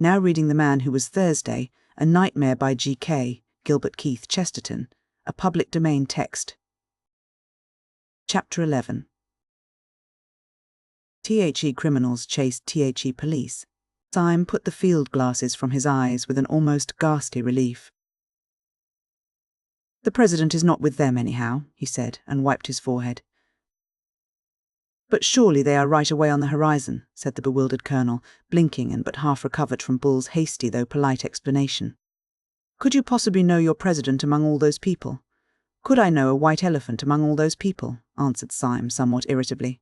now reading The Man Who Was Thursday, A Nightmare by G.K. Gilbert Keith Chesterton, a public domain text. Chapter 11. The criminals chased the police. Syme put the field glasses from his eyes with an almost ghastly relief. "The president is not with them anyhow," he said, and wiped his forehead. "But surely they are right away on the horizon," said the bewildered colonel, blinking and but half recovered from Bull's hasty though polite explanation. "Could you possibly know your president among all those people?" "Could I know a white elephant among all those people?" answered Syme somewhat irritably.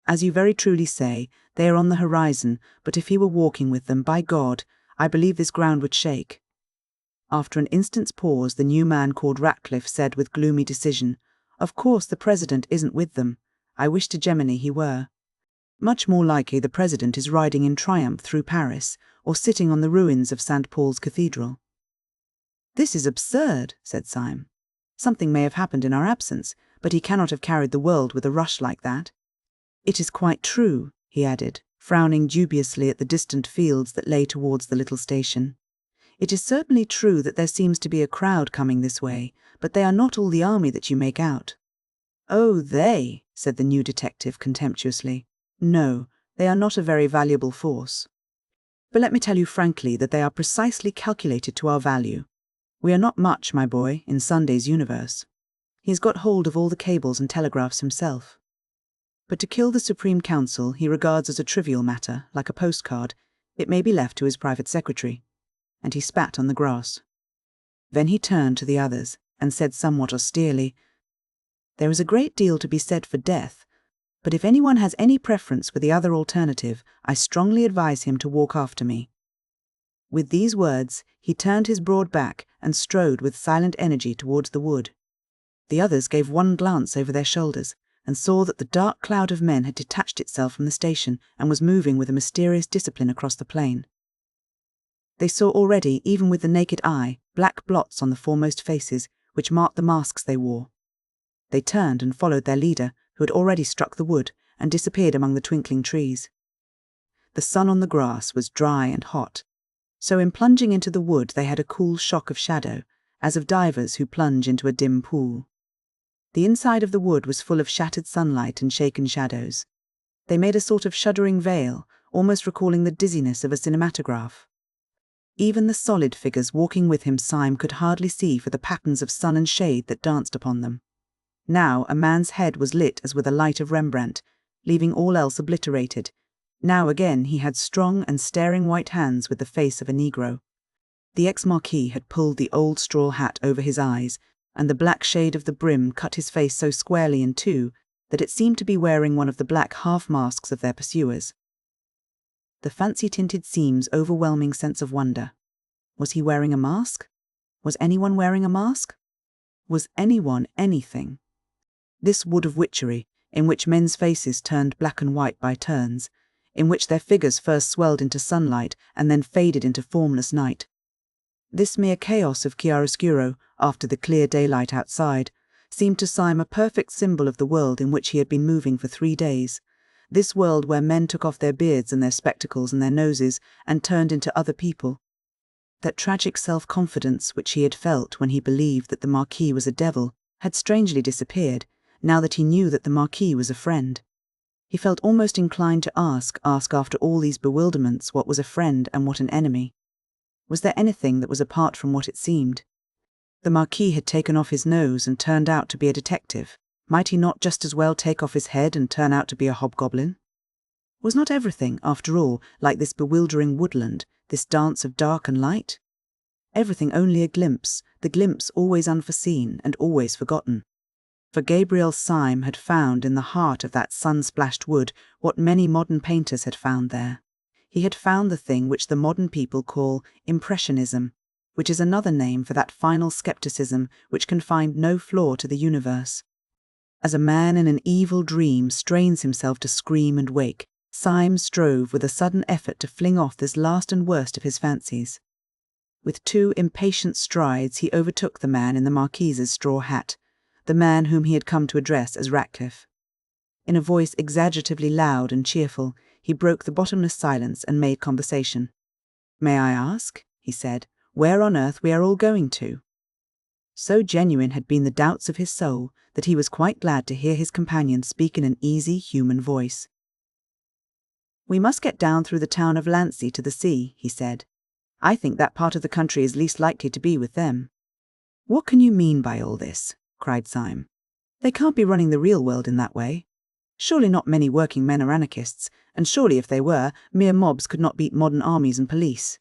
"As you very truly say, they are on the horizon, but if he were walking with them, by God, I believe this ground would shake." After an instant's pause, the new man called Ratcliffe said with gloomy decision, "Of course the president isn't with them. I wish to Gemini he were. Much more likely the president is riding in triumph through Paris, or sitting on the ruins of St. Paul's Cathedral." "This is absurd," said Syme. "Something may have happened in our absence, but he cannot have carried the world with a rush like that." "It is quite true," he added, frowning dubiously at the distant fields that lay towards the little station. "It is certainly true that there seems to be a crowd coming this way, but they are not all the army that you make out." "Oh, they," said the new detective contemptuously. "No, they are not a very valuable force. But let me tell you frankly that they are precisely calculated to our value. We are not much, my boy, in Sunday's universe. He has got hold of all the cables and telegraphs himself. But to kill the Supreme Council he regards as a trivial matter, like a postcard. It may be left to his private secretary." And he spat on the grass. Then he turned to the others and said somewhat austerely, "There is a great deal to be said for death, but if anyone has any preference for the other alternative, I strongly advise him to walk after me." With these words, he turned his broad back and strode with silent energy towards the wood. The others gave one glance over their shoulders and saw that the dark cloud of men had detached itself from the station and was moving with a mysterious discipline across the plain. They saw already, even with the naked eye, black blots on the foremost faces, which marked the masks they wore. They turned and followed their leader, who had already struck the wood and disappeared among the twinkling trees. The sun on the grass was dry and hot, so in plunging into the wood they had a cool shock of shadow, as of divers who plunge into a dim pool. The inside of the wood was full of shattered sunlight and shaken shadows. They made a sort of shuddering veil, almost recalling the dizziness of a cinematograph. Even the solid figures walking with him Syme could hardly see for the patterns of sun and shade that danced upon them. Now a man's head was lit as with a light of Rembrandt, leaving all else obliterated. Now again he had strong and staring white hands with the face of a Negro. The ex-marquis had pulled the old straw hat over his eyes, and the black shade of the brim cut his face so squarely in two that it seemed to be wearing one of the black half-masks of their pursuers. The fancy-tinted seam's overwhelming sense of wonder. Was he wearing a mask? Was anyone wearing a mask? Was anyone anything? This wood of witchery, in which men's faces turned black and white by turns, in which their figures first swelled into sunlight and then faded into formless night. This mere chaos of chiaroscuro, after the clear daylight outside, seemed to Syme a perfect symbol of the world in which he had been moving for 3 days. This world where men took off their beards and their spectacles and their noses and turned into other people. That tragic self-confidence which he had felt when he believed that the Marquis was a devil had strangely disappeared, now that he knew that the Marquis was a friend. He felt almost inclined to ask after all these bewilderments what was a friend and what an enemy. Was there anything that was apart from what it seemed? The Marquis had taken off his nose and turned out to be a detective. Might he not just as well take off his head and turn out to be a hobgoblin? Was not everything, after all, like this bewildering woodland, this dance of dark and light? Everything only a glimpse, the glimpse always unforeseen and always forgotten. For Gabriel Syme had found in the heart of that sun-splashed wood what many modern painters had found there. He had found the thing which the modern people call impressionism, which is another name for that final skepticism which can find no flaw to the universe. As a man in an evil dream strains himself to scream and wake, Syme strove with a sudden effort to fling off this last and worst of his fancies. With 2 impatient strides he overtook the man in the Marquis's straw hat, the man whom he had come to address as Ratcliffe. In a voice exaggeratively loud and cheerful, he broke the bottomless silence and made conversation. "May I ask," he said, "where on earth we are all going to?" So genuine had been the doubts of his soul that he was quite glad to hear his companion speak in an easy, human voice. "We must get down through the town of Lancey to the sea," he said. "I think that part of the country is least likely to be with them." "What can you mean by all this?" cried Syme. "They can't be running the real world in that way. Surely not many working men are anarchists, and surely if they were, mere mobs could not beat modern armies and police."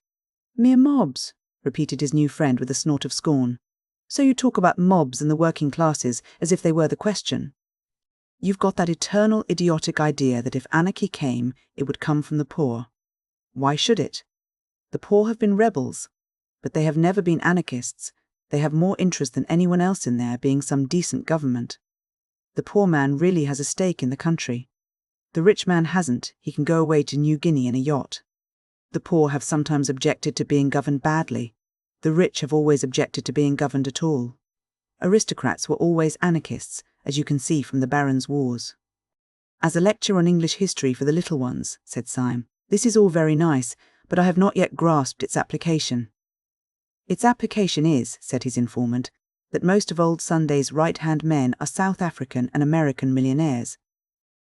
"Mere mobs," repeated his new friend with a snort of scorn. "So you talk about mobs and the working classes as if they were the question. You've got that eternal idiotic idea that if anarchy came, it would come from the poor. Why should it? The poor have been rebels, but they have never been anarchists. They have more interest than anyone else in there being some decent government. The poor man really has a stake in the country. The rich man hasn't. He can go away to New Guinea in a yacht. The poor have sometimes objected to being governed badly. The rich have always objected to being governed at all. Aristocrats were always anarchists, as you can see from the Barons' Wars." "As a lecture on English history for the little ones," said Syme, "this is all very nice, but I have not yet grasped its application." "Its application is," said his informant, "that most of old Sunday's right-hand men are South African and American millionaires.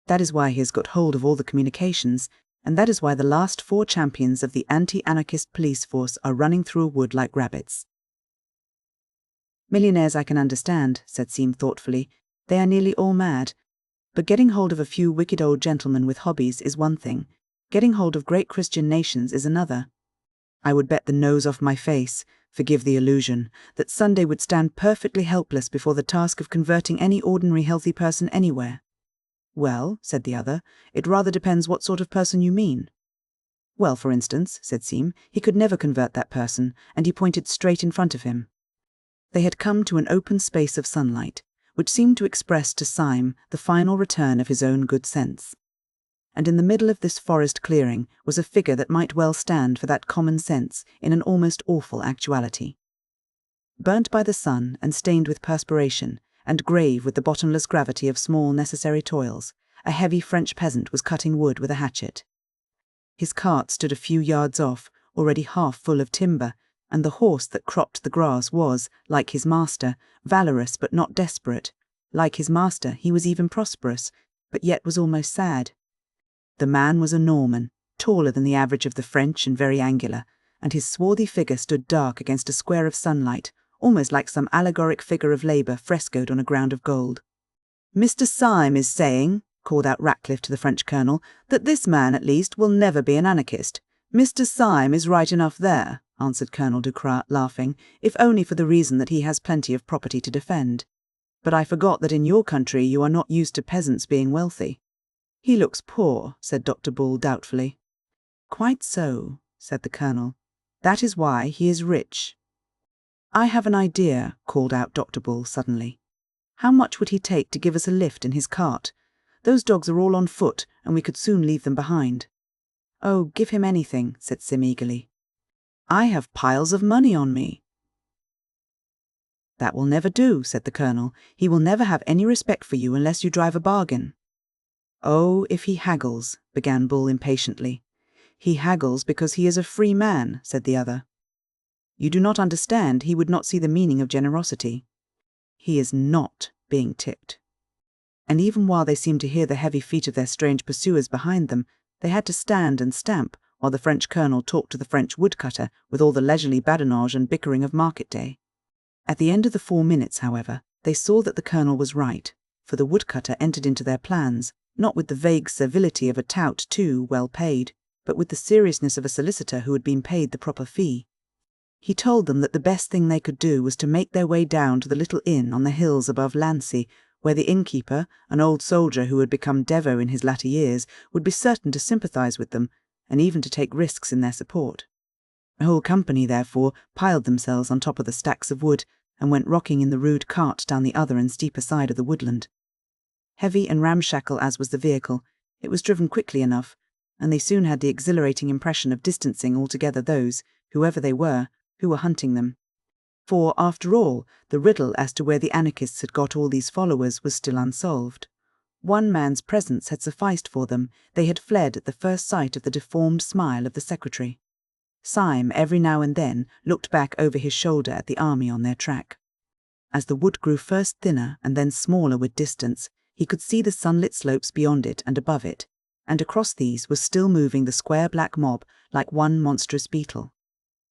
That is why he has got hold of all the communications, and that is why the last 4 champions of the anti-anarchist police force are running through a wood like rabbits." "Millionaires I can understand," said Syme thoughtfully. "They are nearly all mad. But getting hold of a few wicked old gentlemen with hobbies is one thing. Getting hold of great Christian nations is another. I would bet the nose off my face, forgive the illusion, that Sunday would stand perfectly helpless before the task of converting any ordinary healthy person anywhere." "Well," said the other, "it rather depends what sort of person you mean." "Well, for instance," said Syme, "he could never convert that person," and he pointed straight in front of him. They had come to an open space of sunlight, which seemed to express to Syme the final return of his own good sense. And in the middle of this forest clearing was a figure that might well stand for that common sense in an almost awful actuality. Burnt by the sun and stained with perspiration, and grave with the bottomless gravity of small necessary toils, a heavy French peasant was cutting wood with a hatchet. His cart stood a few yards off, already half full of timber, and the horse that cropped the grass was, like his master, valorous but not desperate. Like his master, he was even prosperous, but yet was almost sad. The man was a Norman, taller than the average of the French and very angular, and his swarthy figure stood dark against a square of sunlight, almost like some allegoric figure of labour frescoed on a ground of gold. "Mr. Syme is saying," called out Ratcliffe to the French colonel, "that this man, at least, will never be an anarchist." "Mr. Syme is right enough there," answered Colonel Ducras, laughing, "if only for the reason that he has plenty of property to defend. But I forgot that in your country you are not used to peasants being wealthy." "He looks poor," said Dr. Bull doubtfully. "Quite so," said the colonel. "That is why he is rich." "I have an idea," called out Dr. Bull suddenly. "How much would he take to give us a lift in his cart? Those dogs are all on foot, and we could soon leave them behind." "Oh, give him anything," said Sim eagerly. "I have piles of money on me." "That will never do," said the colonel. "He will never have any respect for you unless you drive a bargain." "Oh, if he haggles," began Bull impatiently. "He haggles because he is a free man," said the other. "You do not understand. He would not see the meaning of generosity. He is not being tipped." And even while they seemed to hear the heavy feet of their strange pursuers behind them, they had to stand and stamp while the French colonel talked to the French woodcutter with all the leisurely badinage and bickering of market day. At the end of the 4 minutes, however, they saw that the colonel was right, for the woodcutter entered into their plans, not with the vague servility of a tout too well paid, but with the seriousness of a solicitor who had been paid the proper fee. He told them that the best thing they could do was to make their way down to the little inn on the hills above Lancey, where the innkeeper, an old soldier who had become Devo in his latter years, would be certain to sympathise with them, and even to take risks in their support. The whole company, therefore, piled themselves on top of the stacks of wood, and went rocking in the rude cart down the other and steeper side of the woodland. Heavy and ramshackle as was the vehicle, it was driven quickly enough, and they soon had the exhilarating impression of distancing altogether those, whoever they were, who were hunting them. For, after all, the riddle as to where the anarchists had got all these followers was still unsolved. One man's presence had sufficed for them. They had fled at the first sight of the deformed smile of the secretary. Syme, every now and then, looked back over his shoulder at the army on their track. As the wood grew first thinner and then smaller with distance, he could see the sunlit slopes beyond it and above it, and across these was still moving the square black mob like one monstrous beetle.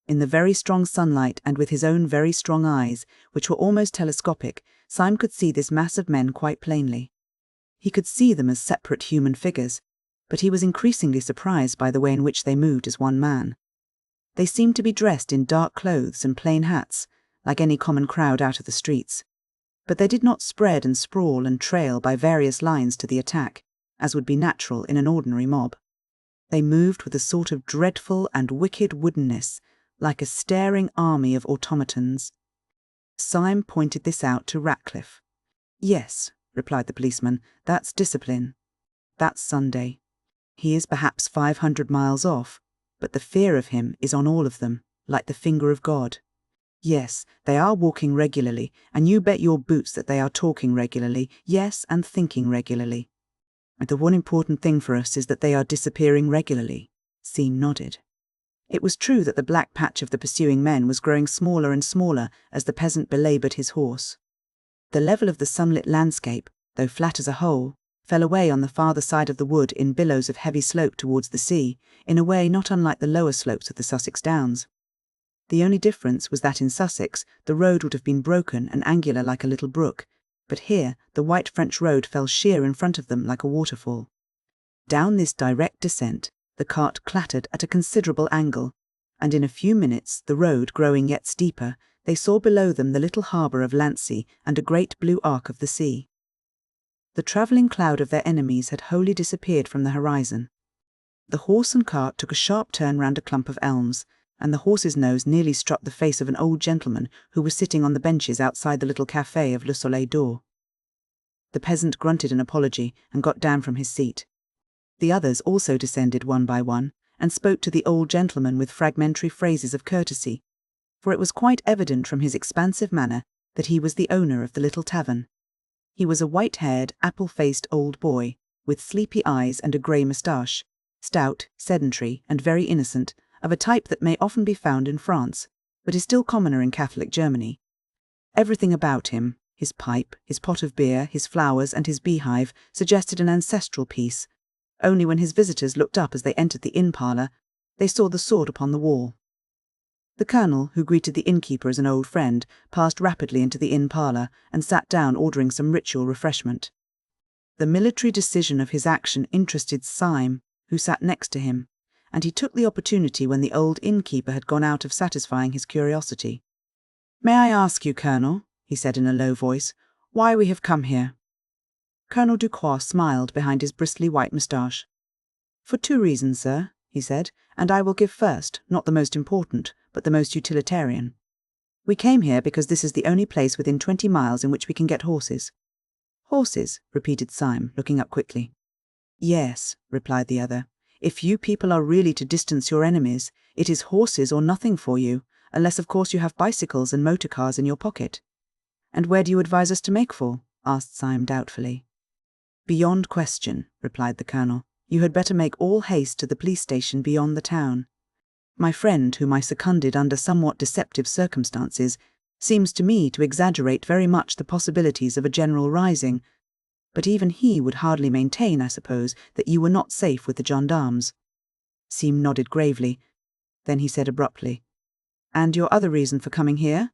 In the very strong sunlight and with his own very strong eyes, which were almost telescopic, Syme could see this mass of men quite plainly. He could see them as separate human figures, but he was increasingly surprised by the way in which they moved as one man. They seemed to be dressed in dark clothes and plain hats, like any common crowd out of the streets. But they did not spread and sprawl and trail by various lines to the attack, as would be natural in an ordinary mob. They moved with a sort of dreadful and wicked woodenness, like a staring army of automatons. Syme pointed this out to Ratcliffe. "Yes," replied the policeman, "that's discipline. That's Sunday. He is perhaps 500 miles off, but the fear of him is on all of them, like the finger of God. Yes, they are walking regularly, and you bet your boots that they are talking regularly, yes, and thinking regularly. And the one important thing for us is that they are disappearing regularly." Syme nodded. It was true that the black patch of the pursuing men was growing smaller and smaller as the peasant belaboured his horse. The level of the sunlit landscape, though flat as a whole, fell away on the farther side of the wood in billows of heavy slope towards the sea, in a way not unlike the lower slopes of the Sussex Downs. The only difference was that in Sussex the road would have been broken and angular like a little brook, but here the white French road fell sheer in front of them like a waterfall. Down this direct descent the cart clattered at a considerable angle, and in a few minutes, the road growing yet steeper, they saw below them the little harbour of Lancy and a great blue arc of the sea. The travelling cloud of their enemies had wholly disappeared from the horizon. The horse and cart took a sharp turn round a clump of elms, and the horse's nose nearly struck the face of an old gentleman who was sitting on the benches outside the little café of Le Soleil d'Or. The peasant grunted an apology and got down from his seat. The others also descended one by one, and spoke to the old gentleman with fragmentary phrases of courtesy, for it was quite evident from his expansive manner that he was the owner of the little tavern. He was a white-haired, apple-faced old boy, with sleepy eyes and a grey moustache, stout, sedentary, and very innocent, of a type that may often be found in France, but is still commoner in Catholic Germany. Everything about him, his pipe, his pot of beer, his flowers, and his beehive, suggested an ancestral peace. Only when his visitors looked up as they entered the inn-parlour, they saw the sword upon the wall. The colonel, who greeted the innkeeper as an old friend, passed rapidly into the inn-parlour and sat down ordering some ritual refreshment. The military decision of his action interested Syme, who sat next to him, and he took the opportunity when the old innkeeper had gone out of satisfying his curiosity. "May I ask you, Colonel," he said in a low voice, "why we have come here?" Colonel Ducrot smiled behind his bristly white moustache. "For 2 reasons, sir," he said, "and I will give first, not the most important, but the most utilitarian. We came here because this is the only place within 20 miles in which we can get horses." "Horses?" repeated Syme, looking up quickly. "Yes," replied the other. "If you people are really to distance your enemies, it is horses or nothing for you, unless of course you have bicycles and motor cars in your pocket." "And where do you advise us to make for?" asked Syme doubtfully. "Beyond question," replied the colonel. "You had better make all haste to the police station beyond the town. My friend, whom I seconded under somewhat deceptive circumstances, seems to me to exaggerate very much the possibilities of a general rising, but even he would hardly maintain, I suppose, that you were not safe with the gendarmes." Syme nodded gravely. Then he said abruptly, "And your other reason for coming here?"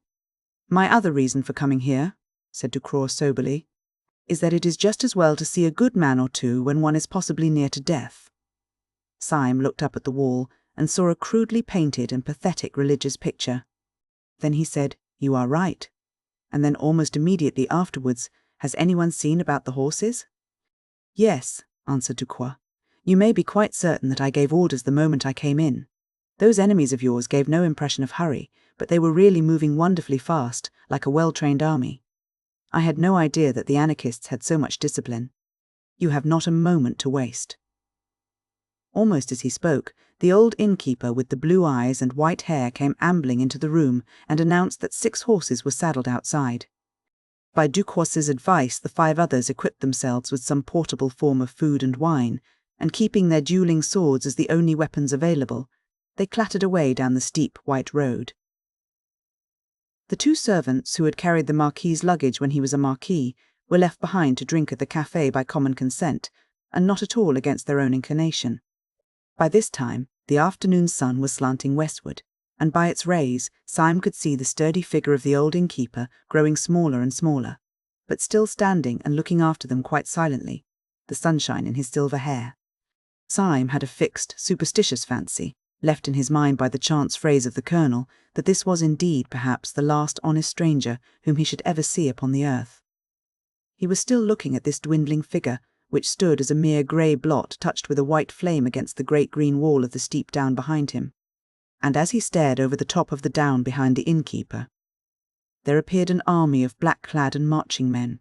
"My other reason for coming here," said Ducrot soberly, "is that it is just as well to see a good man or two when one is possibly near to death." Syme looked up at the wall and saw a crudely painted and pathetic religious picture. Then he said, "You are right." And then almost immediately afterwards, "Has anyone seen about the horses?" "Yes," answered Ducrot. "You may be quite certain that I gave orders the moment I came in. Those enemies of yours gave no impression of hurry, but they were really moving wonderfully fast, like a well-trained army. I had no idea that the anarchists had so much discipline. You have not a moment to waste." Almost as he spoke, the old innkeeper with the blue eyes and white hair came ambling into the room and announced that 6 horses were saddled outside. By Ducrot's advice, the 5 others equipped themselves with some portable form of food and wine, and keeping their duelling swords as the only weapons available, They clattered away down the steep white road. The two servants who had carried the Marquis's luggage when he was a Marquis were left behind to drink at the café by common consent, and not at all against their own inclination. By this time, the afternoon sun was slanting westward, and by its rays, Syme could see the sturdy figure of the old innkeeper growing smaller and smaller, but still standing and looking after them quite silently, the sunshine in his silver hair. Syme had a fixed, superstitious fancy, left in his mind by the chance phrase of the colonel, that this was indeed perhaps the last honest stranger whom he should ever see upon the earth. He was still looking at this dwindling figure, which stood as a mere grey blot touched with a white flame against the great green wall of the steep down behind him. And as he stared over the top of the down behind the innkeeper, there appeared an army of black-clad and marching men.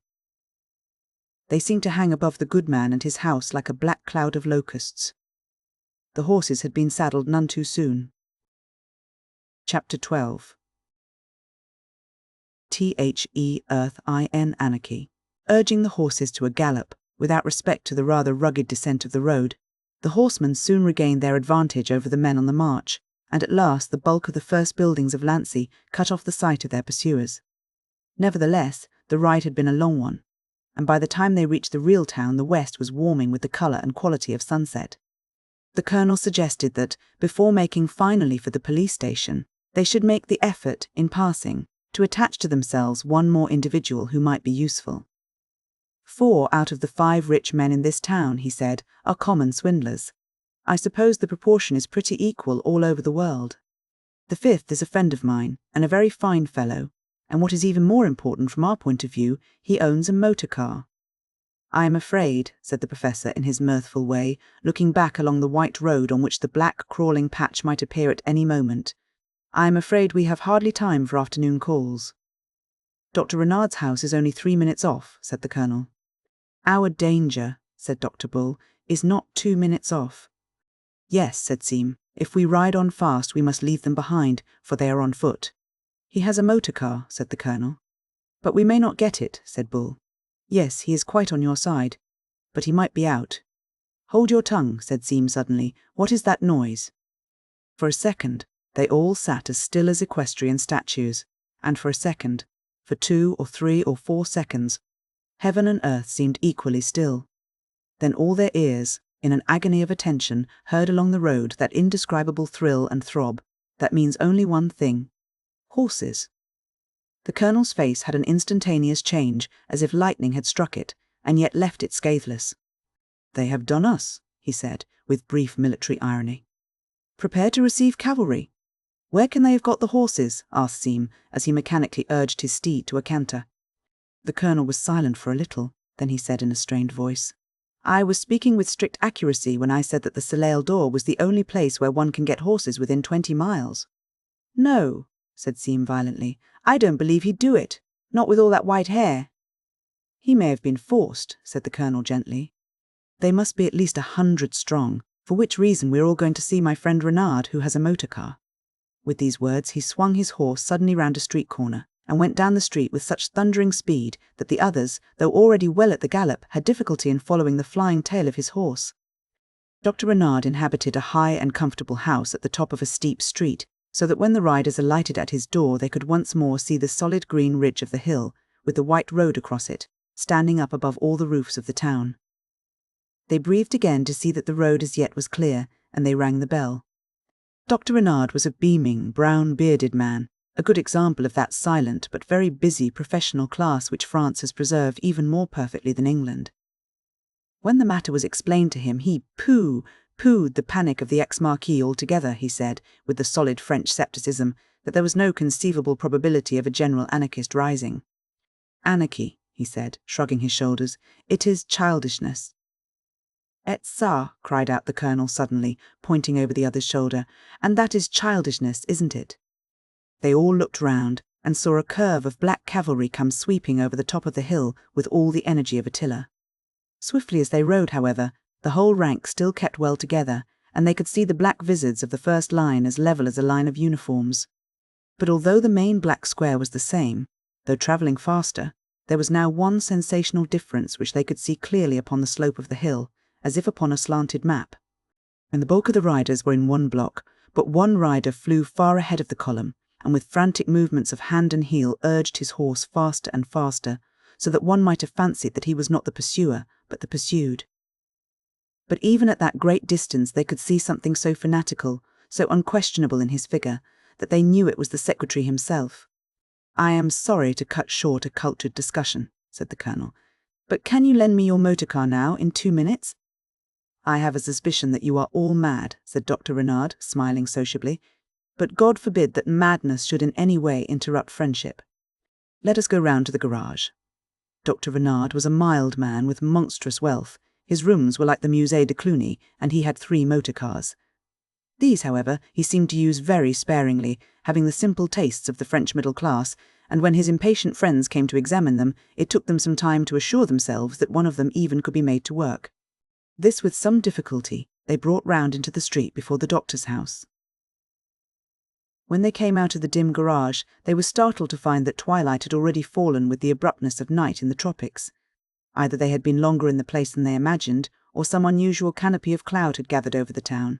They seemed to hang above the good man and his house like a black cloud of locusts. The horses had been saddled none too soon. Chapter 12. Anarchy. Urging the horses to a gallop, without respect to the rather rugged descent of the road, the horsemen soon regained their advantage over the men on the march, and at last the bulk of the first buildings of Lancy cut off the sight of their pursuers. Nevertheless, the ride had been a long one, and by the time they reached the real town the west was warming with the colour and quality of sunset. The colonel suggested that, before making finally for the police station, they should make the effort, in passing, to attach to themselves one more individual who might be useful. 4 out of the 5 rich men in this town, he said, are common swindlers. I suppose the proportion is pretty equal all over the world. The 5th is a friend of mine, and a very fine fellow, and what is even more important from our point of view, he owns a motor car. I am afraid, said the professor in his mirthful way, looking back along the white road on which the black crawling patch might appear at any moment, I am afraid we have hardly time for afternoon calls. Dr. Renard's house is only 3 minutes off, said the colonel. Our danger, said Dr. Bull, is not 2 minutes off. Yes, said Syme, if we ride on fast we must leave them behind, for they are on foot. He has a motor car, said the colonel. But we may not get it, said Bull. Yes, he is quite on your side, but he might be out. Hold your tongue, said Syme suddenly. What is that noise? For a second, they all sat as still as equestrian statues, and for a second, for 2 or 3 or 4 seconds, heaven and earth seemed equally still. Then all their ears, in an agony of attention, heard along the road that indescribable thrill and throb that means only one thing: horses. The colonel's face had an instantaneous change, as if lightning had struck it, and yet left it scatheless. They have done us, he said, with brief military irony. Prepare to receive cavalry. Where can they have got the horses? Asked Syme, as he mechanically urged his steed to a canter. The colonel was silent for a little, then he said in a strained voice, I was speaking with strict accuracy when I said that the Soleil d'Or was the only place where one can get horses within 20 miles. No, said Syme violently, I don't believe he'd do it, not with all that white hair. He may have been forced, said the colonel gently. They must be at least 100 strong, for which reason we're all going to see my friend Renard, who has a motor car. With these words he swung his horse suddenly round a street corner, and went down the street with such thundering speed that the others, though already well at the gallop, had difficulty in following the flying tail of his horse. Dr. Renard inhabited a high and comfortable house at the top of a steep street, so that when the riders alighted at his door they could once more see the solid green ridge of the hill, with the white road across it, standing up above all the roofs of the town. They breathed again to see that the road as yet was clear, and they rang the bell. Dr. Renard was a beaming, brown-bearded man, a good example of that silent but very busy professional class which France has preserved even more perfectly than England. When the matter was explained to him, he poohed the panic of the ex-marquis altogether, he said, with the solid French scepticism, that there was no conceivable probability of a general anarchist rising. Anarchy, he said, shrugging his shoulders, it is childishness. Et ça, cried out the colonel suddenly, pointing over the other's shoulder, and that is childishness, isn't it? They all looked round, and saw a curve of black cavalry come sweeping over the top of the hill with all the energy of Attila. Swiftly as they rode, however, the whole rank still kept well together, and they could see the black vizards of the first line as level as a line of uniforms. But although the main black square was the same, though travelling faster, there was now one sensational difference which they could see clearly upon the slope of the hill, as if upon a slanted map. And the bulk of the riders were in one block, but one rider flew far ahead of the column, and with frantic movements of hand and heel urged his horse faster and faster, so that one might have fancied that he was not the pursuer, but the pursued. But even at that great distance they could see something so fanatical, so unquestionable in his figure, that they knew it was the secretary himself. "I am sorry to cut short a cultured discussion," said the colonel, "but can you lend me your motor car now, in 2 minutes?" "I have a suspicion that you are all mad," said Dr. Renard, smiling sociably, "but God forbid that madness should in any way interrupt friendship. Let us go round to the garage." Dr. Renard was a mild man with monstrous wealth. His rooms were like the Musée de Cluny, and he had 3 motor cars. These, however, he seemed to use very sparingly, having the simple tastes of the French middle class, and when his impatient friends came to examine them, it took them some time to assure themselves that one of them even could be made to work. This with some difficulty they brought round into the street before the doctor's house. When they came out of the dim garage, they were startled to find that twilight had already fallen with the abruptness of night in the tropics. Either they had been longer in the place than they imagined, or some unusual canopy of cloud had gathered over the town.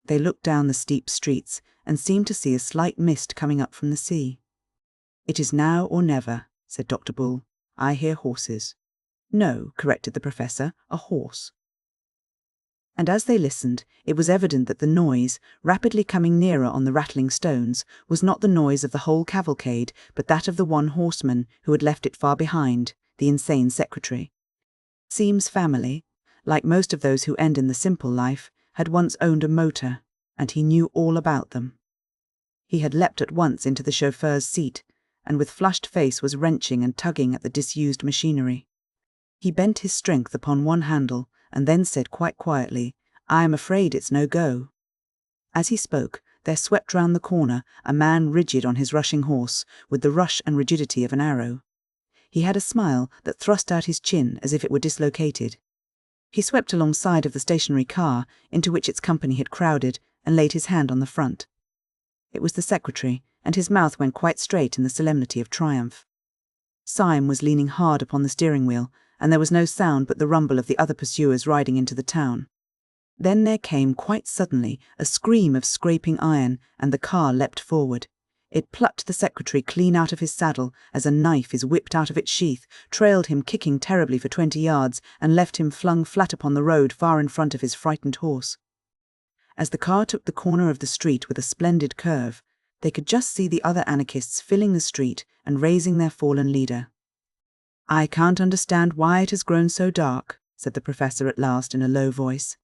They looked down the steep streets and seemed to see a slight mist coming up from the sea. "It is now or never," said Dr. Bull. "I hear horses." "No," corrected the professor, "a horse." And as they listened, it was evident that the noise, rapidly coming nearer on the rattling stones, was not the noise of the whole cavalcade, but that of the one horseman who had left it far behind, the insane secretary. Seam's family, like most of those who end in the simple life, had once owned a motor, and he knew all about them. He had leapt at once into the chauffeur's seat, and with flushed face was wrenching and tugging at the disused machinery. He bent his strength upon one handle, and then said quite quietly, "I am afraid it's no go." As he spoke, there swept round the corner a man rigid on his rushing horse, with the rush and rigidity of an arrow. He had a smile that thrust out his chin as if it were dislocated. He swept alongside of the stationary car, into which its company had crowded, and laid his hand on the front. It was the secretary, and his mouth went quite straight in the solemnity of triumph. Syme was leaning hard upon the steering wheel, and there was no sound but the rumble of the other pursuers riding into the town. Then there came quite suddenly a scream of scraping iron, and the car leapt forward. It plucked the secretary clean out of his saddle as a knife is whipped out of its sheath, trailed him kicking terribly for 20 yards, and left him flung flat upon the road far in front of his frightened horse. As the car took the corner of the street with a splendid curve, they could just see the other anarchists filling the street and raising their fallen leader. "I can't understand why it has grown so dark," said the professor at last in a low voice.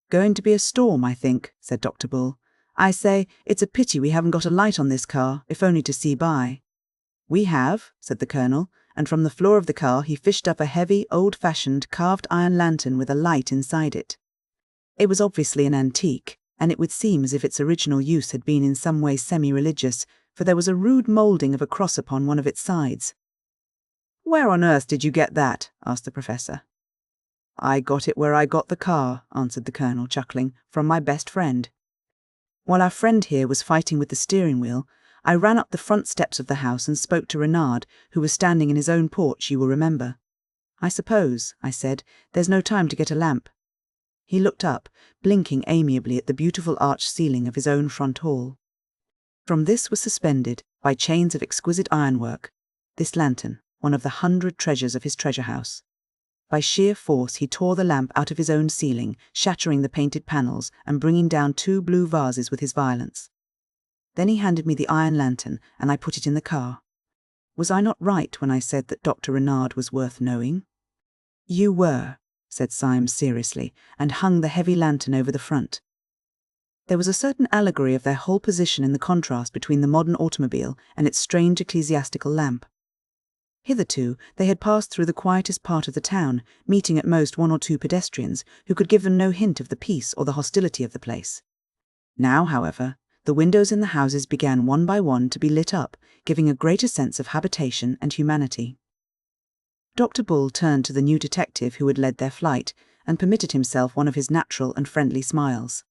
"Going to be a storm, I think," said Dr. Bull. "I say, it's a pity we haven't got a light on this car, if only to see by." "We have," said the colonel, and from the floor of the car he fished up a heavy, old-fashioned, carved iron lantern with a light inside it. It was obviously an antique, and it would seem as if its original use had been in some way semi-religious, for there was a rude moulding of a cross upon one of its sides. "Where on earth did you get that?" asked the professor. "I got it where I got the car," answered the colonel, chuckling, "from my best friend. While our friend here was fighting with the steering wheel, I ran up the front steps of the house and spoke to Renard, who was standing in his own porch, you will remember. 'I suppose,' I said, 'there's no time to get a lamp.' He looked up, blinking amiably at the beautiful arched ceiling of his own front hall. From this was suspended, by chains of exquisite ironwork, this lantern, one of the 100 treasures of his treasure house. By sheer force he tore the lamp out of his own ceiling, shattering the painted panels and bringing down 2 blue vases with his violence. Then he handed me the iron lantern, and I put it in the car. Was I not right when I said that Dr. Renard was worth knowing?" "You were," said Symes seriously, and hung the heavy lantern over the front. There was a certain allegory of their whole position in the contrast between the modern automobile and its strange ecclesiastical lamp. Hitherto they had passed through the quietest part of the town, meeting at most 1 or 2 pedestrians who could give them no hint of the peace or the hostility of the place. Now, however, the windows in the houses began one by one to be lit up, giving a greater sense of habitation and humanity. Dr. Bull turned to the new detective who had led their flight, and permitted himself one of his natural and friendly smiles.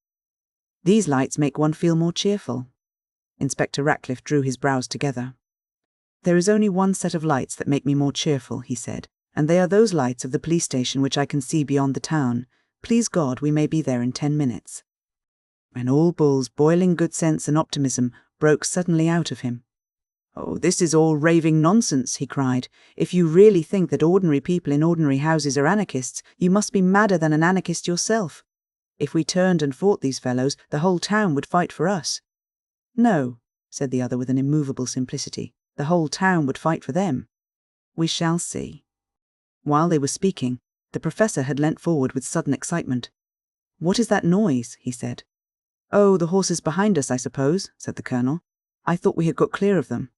"These lights make one feel more cheerful." Inspector Ratcliffe drew his brows together. "There is only one set of lights that make me more cheerful," he said, "and they are those lights of the police station which I can see beyond the town. Please God we may be there in 10 minutes." And all Bull's boiling good sense and optimism broke suddenly out of him. "Oh, this is all raving nonsense," he cried. "If you really think that ordinary people in ordinary houses are anarchists, you must be madder than an anarchist yourself. If we turned and fought these fellows, the whole town would fight for us." "No," said the other with an immovable simplicity. "The whole town would fight for them. We shall see." While they were speaking, the professor had leant forward with sudden excitement. "What is that noise?" he said. "Oh, the horses behind us, I suppose," said the colonel. "I thought we had got clear of them."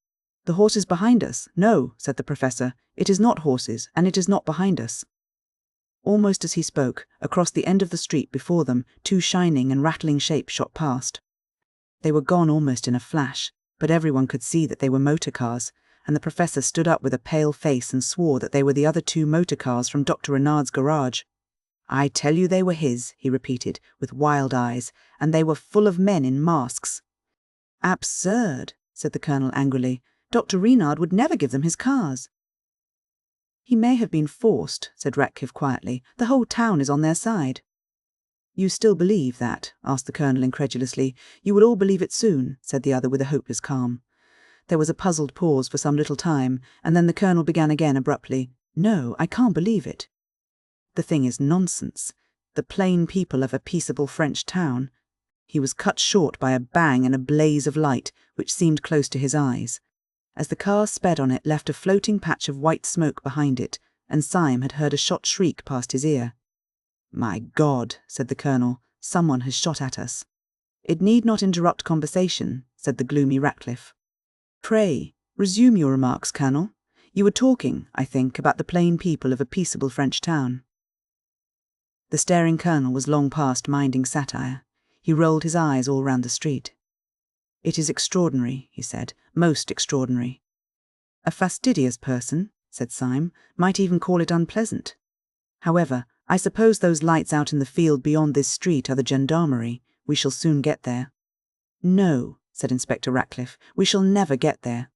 "The horses behind us? No," said the professor. "It is not horses, and it is not behind us." Almost as he spoke, across the end of the street before them, two shining and rattling shapes shot past. They were gone almost in a flash, but everyone could see that they were motor cars, and the professor stood up with a pale face and swore that they were the other two motor cars from Dr. Renard's garage. "I tell you they were his," he repeated, with wild eyes, "and they were full of men in masks." "Absurd," said the colonel angrily. "Dr. Renard would never give them his cars." "He may have been forced," said Ratcliffe quietly. "The whole town is on their side." "You still believe that?" asked the colonel incredulously. "You will all believe it soon," said the other with a hopeless calm. There was a puzzled pause for some little time, and then the colonel began again abruptly. "No, I can't believe it. The thing is nonsense. The plain people of a peaceable French town—" He was cut short by a bang and a blaze of light, which seemed close to his eyes. As the car sped on, it left a floating patch of white smoke behind it, and Syme had heard a shot shriek past his ear. "My God," said the colonel, "someone has shot at us." "It need not interrupt conversation," said the gloomy Ratcliffe. "Pray, resume your remarks, colonel. You were talking, I think, about the plain people of a peaceable French town." The staring colonel was long past minding satire. He rolled his eyes all round the street. "It is extraordinary," he said, "most extraordinary." "A fastidious person," said Syme, "might even call it unpleasant. However, I suppose those lights out in the field beyond this street are the gendarmerie. We shall soon get there." "No," said Inspector Ratcliffe, "we shall never get there."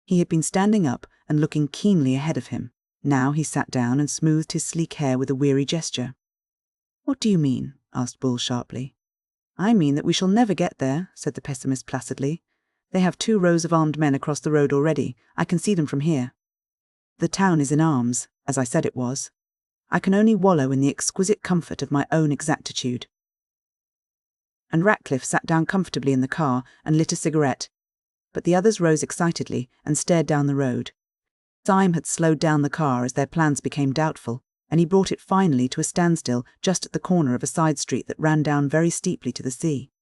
He had been standing up and looking keenly ahead of him. Now he sat down and smoothed his sleek hair with a weary gesture. "What do you mean?" asked Bull sharply. "I mean that we shall never get there," said the pessimist placidly. "They have 2 rows of armed men across the road already. I can see them from here. The town is in arms, as I said it was. I can only wallow in the exquisite comfort of my own exactitude." And Ratcliffe sat down comfortably in the car and lit a cigarette, but the others rose excitedly and stared down the road. Syme had slowed down the car as their plans became doubtful, and he brought it finally to a standstill just at the corner of a side street that ran down very steeply to the sea.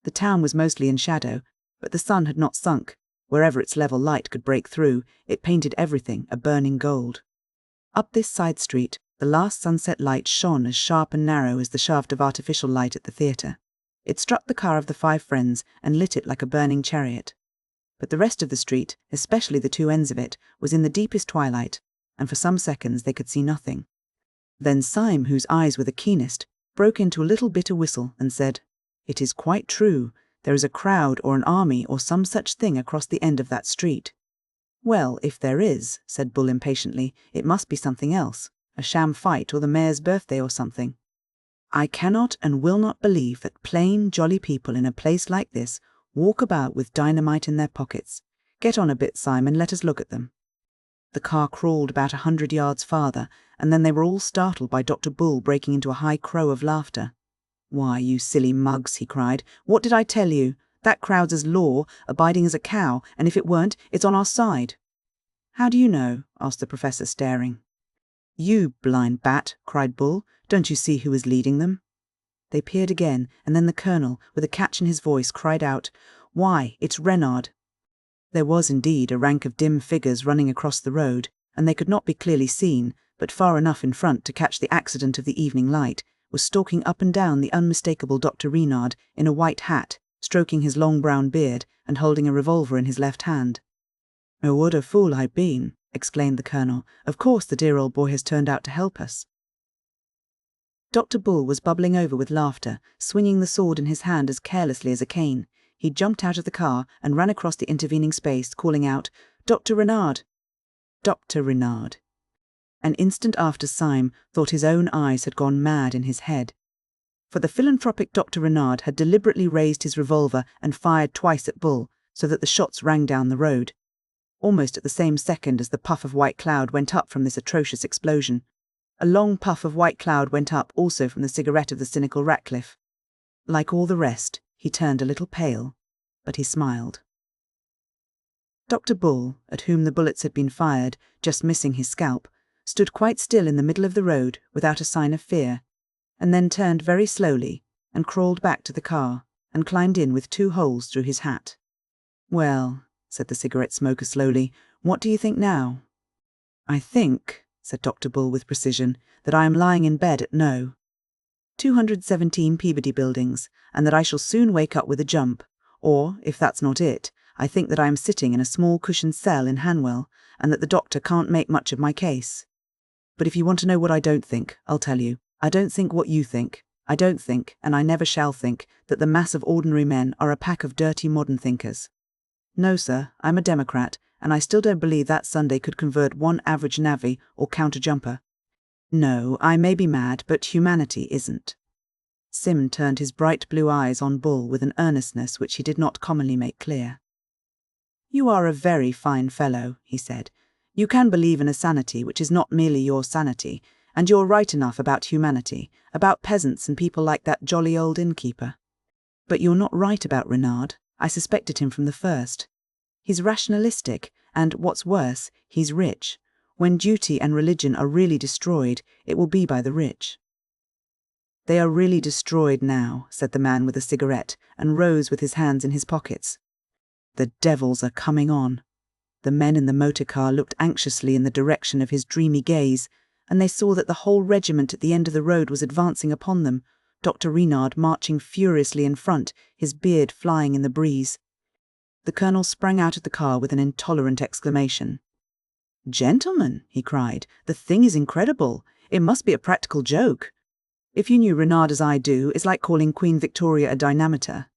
The town was mostly in shadow, but the sun had not sunk. Wherever its level light could break through, it painted everything a burning gold. Up this side street, the last sunset light shone as sharp and narrow as the shaft of artificial light at the theatre. It struck the car of the 5 friends and lit it like a burning chariot. But the rest of the street, especially the 2 ends of it, was in the deepest twilight, and for some seconds they could see nothing. Then Syme, whose eyes were the keenest, broke into a little bitter whistle and said, "It is quite true. There is a crowd or an army or some such thing across the end of that street." "Well, if there is," said Bull impatiently, "it must be something else, a sham fight or the mayor's birthday or something. I cannot and will not believe that plain, jolly people in a place like this walk about with dynamite in their pockets. Get on a bit, Syme, and let us look at them." The car crawled about 100 yards farther, and then they were all startled by Dr. Bull breaking into a high crow of laughter. "Why, you silly mugs," he cried, "what did I tell you? That crowd's as law, abiding as a cow, and if it weren't, it's on our side." "How do you know?" asked the professor, staring. "You blind bat," cried Bull, "don't you see who is leading them?" They peered again, and then the colonel, with a catch in his voice, cried out, "Why, it's Renard." There was indeed a rank of dim figures running across the road, and they could not be clearly seen, but far enough in front to catch the accident of the evening light, was stalking up and down the unmistakable Dr. Renard in a white hat, stroking his long brown beard and holding a revolver in his left hand. "Oh, what a fool I've been!" exclaimed the colonel. "Of course the dear old boy has turned out to help us." Dr. Bull was bubbling over with laughter, swinging the sword in his hand as carelessly as a cane. He jumped out of the car and ran across the intervening space, calling out, "Dr. Renard! Dr. Renard!" An instant after, Syme thought his own eyes had gone mad in his head. For the philanthropic Dr. Renard had deliberately raised his revolver and fired twice at Bull, so that the shots rang down the road. Almost at the same second as the puff of white cloud went up from this atrocious explosion, a long puff of white cloud went up also from the cigarette of the cynical Ratcliffe. Like all the rest, he turned a little pale, but he smiled. Dr. Bull, at whom the bullets had been fired, just missing his scalp, stood quite still in the middle of the road without a sign of fear, and then turned very slowly and crawled back to the car and climbed in with 2 holes through his hat. "Well," said the cigarette smoker slowly, "what do you think now?" "I think," said Dr. Bull with precision, "that I am lying in bed at No. 217 Peabody Buildings, and that I shall soon wake up with a jump, or, if that's not it, I think that I am sitting in a small cushioned cell in Hanwell, and that the doctor can't make much of my case. But if you want to know what I don't think, I'll tell you. I don't think what you think. I don't think, and I never shall think, that the mass of ordinary men are a pack of dirty modern thinkers. No, sir, I'm a Democrat, and I still don't believe that Sunday could convert one average navvy or counter-jumper. No, I may be mad, but humanity isn't." Sim turned his bright blue eyes on Bull with an earnestness which he did not commonly make clear. "You are a very fine fellow," he said. "You can believe in a sanity which is not merely your sanity, and you're right enough about humanity, about peasants and people like that jolly old innkeeper. But you're not right about Renard. I suspected him from the first. He's rationalistic, and, what's worse, he's rich. When duty and religion are really destroyed, it will be by the rich." "They are really destroyed now," said the man with the cigarette, and rose with his hands in his pockets. "The devils are coming on." The men in the motor car looked anxiously in the direction of his dreamy gaze, and they saw that the whole regiment at the end of the road was advancing upon them, Dr. Renard marching furiously in front, his beard flying in the breeze. The colonel sprang out of the car with an intolerant exclamation. "Gentlemen," he cried, "the thing is incredible. It must be a practical joke. If you knew Renard as I do, it's like calling Queen Victoria a dynamiter.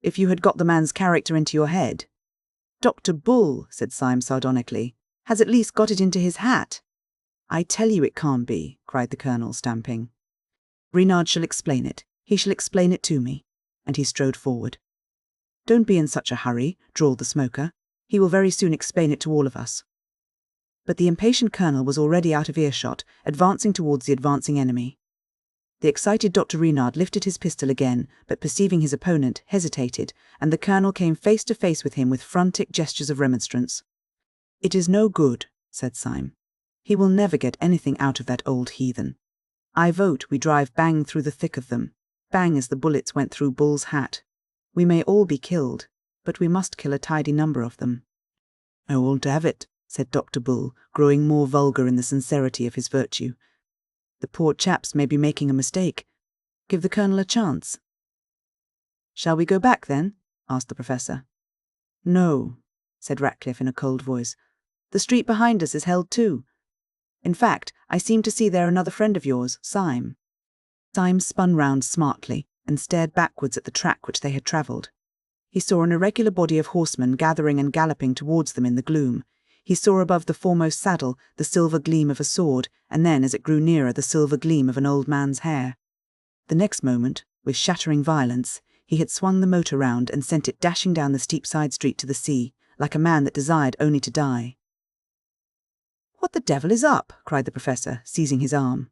If you had got the man's character into your head." "Dr. Bull," said Syme sardonically, "has at least got it into his hat." "I tell you it can't be," cried the colonel, stamping. "Renard shall explain it. He shall explain it to me." And he strode forward. "Don't be in such a hurry," drawled the smoker. "He will very soon explain it to all of us." But the impatient colonel was already out of earshot, advancing towards the advancing enemy. The excited Dr. Renard lifted his pistol again, but perceiving his opponent, hesitated, and the colonel came face to face with him with frantic gestures of remonstrance. "It is no good," said Syme. "He will never get anything out of that old heathen. I vote we drive bang through the thick of them, bang as the bullets went through Bull's hat. We may all be killed, but we must kill a tidy number of them." "I won't have it," said Dr. Bull, growing more vulgar in the sincerity of his virtue. "The poor chaps may be making a mistake. Give the colonel a chance." "Shall we go back, then?" asked the professor. "No," said Ratcliffe in a cold voice. "The street behind us is held too. In fact, I seem to see there another friend of yours, Syme." Syme spun round smartly and stared backwards at the track which they had travelled. He saw an irregular body of horsemen gathering and galloping towards them in the gloom. He saw above the foremost saddle the silver gleam of a sword, and then, as it grew nearer, the silver gleam of an old man's hair. The next moment, with shattering violence, he had swung the motor round and sent it dashing down the steep side street to the sea, like a man that desired only to die. "What the devil is up?" cried the professor, seizing his arm.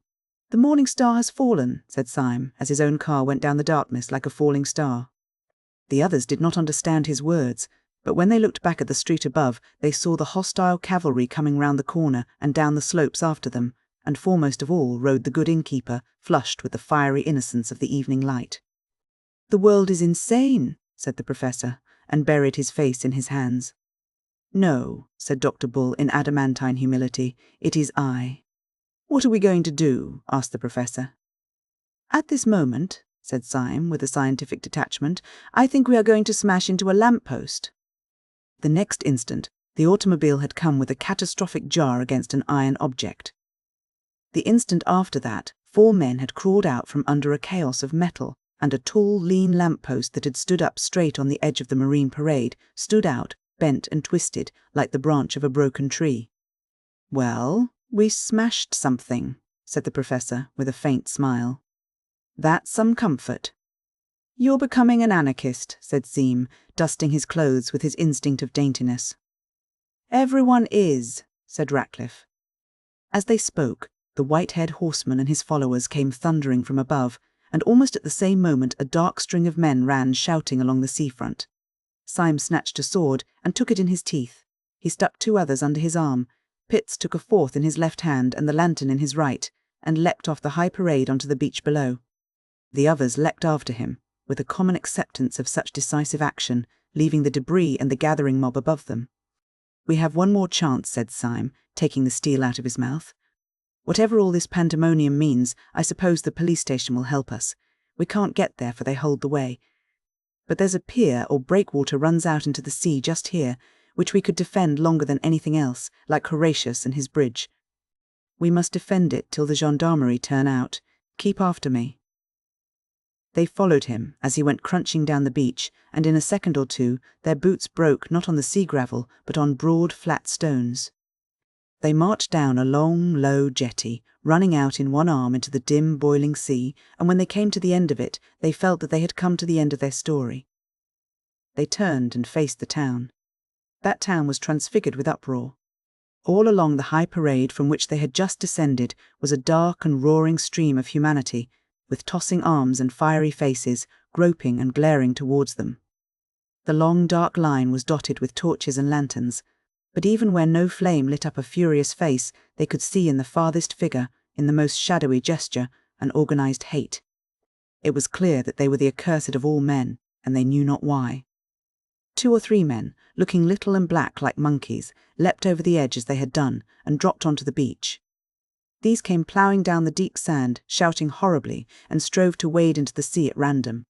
"The morning star has fallen," said Syme, as his own car went down the darkness like a falling star. The others did not understand his words, but when they looked back at the street above, they saw the hostile cavalry coming round the corner and down the slopes after them, and foremost of all rode the good innkeeper, flushed with the fiery innocence of the evening light. "The world is insane," said the professor, and buried his face in his hands. "No," said Dr. Bull in adamantine humility, "it is I." "What are we going to do?" asked the professor. "At this moment," said Syme with a scientific detachment, "I think we are going to smash into a lamp-post." The next instant, the automobile had come with a catastrophic jar against an iron object. The instant after that, 4 men had crawled out from under a chaos of metal, and a tall, lean lamp-post that had stood up straight on the edge of the Marine Parade stood out, bent and twisted, like the branch of a broken tree. "Well, we smashed something," said the professor with a faint smile. That's some comfort. You're becoming an anarchist, said Seam, dusting his clothes with his instinct of daintiness. Everyone is, said Ratcliffe. As they spoke, the white-haired horseman and his followers came thundering from above, and almost at the same moment a dark string of men ran shouting along the seafront. Syme snatched a sword and took it in his teeth. He stuck 2 others under his arm. Pitts took a 4th in his left hand and the lantern in his right, and leapt off the high parade onto the beach below. The others leapt after him, with a common acceptance of such decisive action, leaving the debris and the gathering mob above them. We have one more chance, said Syme, taking the steel out of his mouth. Whatever all this pandemonium means, I suppose the police station will help us. We can't get there, for they hold the way. But there's a pier or breakwater runs out into the sea just here, which we could defend longer than anything else, like Horatius and his bridge. We must defend it till the gendarmerie turn out. Keep after me. They followed him as he went crunching down the beach, and in a second or two their boots broke not on the sea gravel, but on broad, flat stones. They marched down a long, low jetty, running out in one arm into the dim, boiling sea, and when they came to the end of it, they felt that they had come to the end of their story. They turned and faced the town. That town was transfigured with uproar. All along the high parade from which they had just descended was a dark and roaring stream of humanity, with tossing arms and fiery faces, groping and glaring towards them. The long dark line was dotted with torches and lanterns, but even where no flame lit up a furious face, they could see in the farthest figure, in the most shadowy gesture, an organised hate. It was clear that they were the accursed of all men, and they knew not why. 2 or 3 men, looking little and black like monkeys, leapt over the edge as they had done, and dropped onto the beach. These came ploughing down the deep sand, shouting horribly, and strove to wade into the sea at random.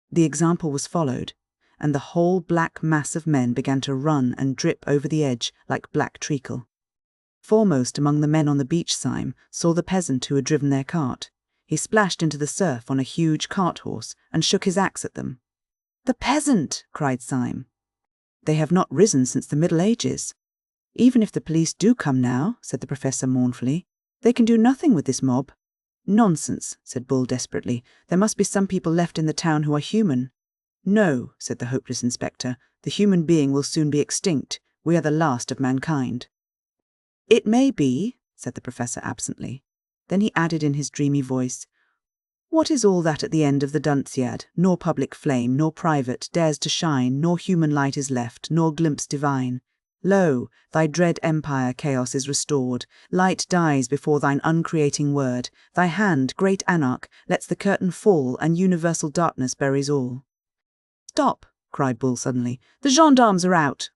The example was followed, and the whole black mass of men began to run and drip over the edge like black treacle. Foremost among the men on the beach, Syme saw the peasant who had driven their cart. He splashed into the surf on a huge cart-horse and shook his axe at them. "The peasant!" cried Syme. "They have not risen since the Middle Ages. Even if the police do come now," said the Professor mournfully, "they can do nothing with this mob." "Nonsense," said Bull desperately. "There must be some people left in the town who are human." "No," said the hopeless inspector. "The human being will soon be extinct. We are the last of mankind." "It may be," said the Professor absently. Then he added in his dreamy voice, "What is all that at the end of the Dunciad? Nor public flame, nor private, dares to shine, nor human light is left, nor glimpse divine. Lo, thy dread empire, chaos, is restored. Light dies before thine uncreating word. Thy hand, great anarch, lets the curtain fall, and universal darkness buries all." "Stop!" cried Bull suddenly. "The gendarmes are out!"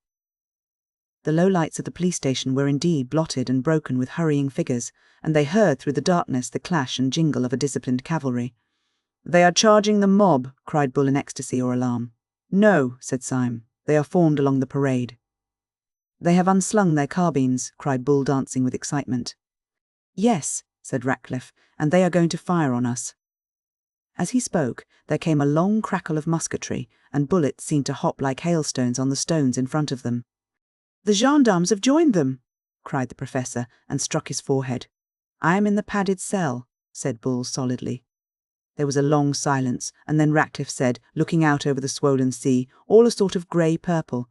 The low lights of the police station were indeed blotted and broken with hurrying figures, and they heard through the darkness the clash and jingle of a disciplined cavalry. "They are charging the mob," cried Bull in ecstasy or alarm. "No," said Syme. "They are formed along the parade." "They have unslung their carbines," cried Bull, dancing with excitement. "Yes," said Ratcliffe, "and they are going to fire on us." As he spoke, there came a long crackle of musketry, and bullets seemed to hop like hailstones on the stones in front of them. "The gendarmes have joined them!" cried the Professor, and struck his forehead. "I am in the padded cell," said Bull solidly. There was a long silence, and then Ratcliffe said, looking out over the swollen sea, all a sort of grey purple,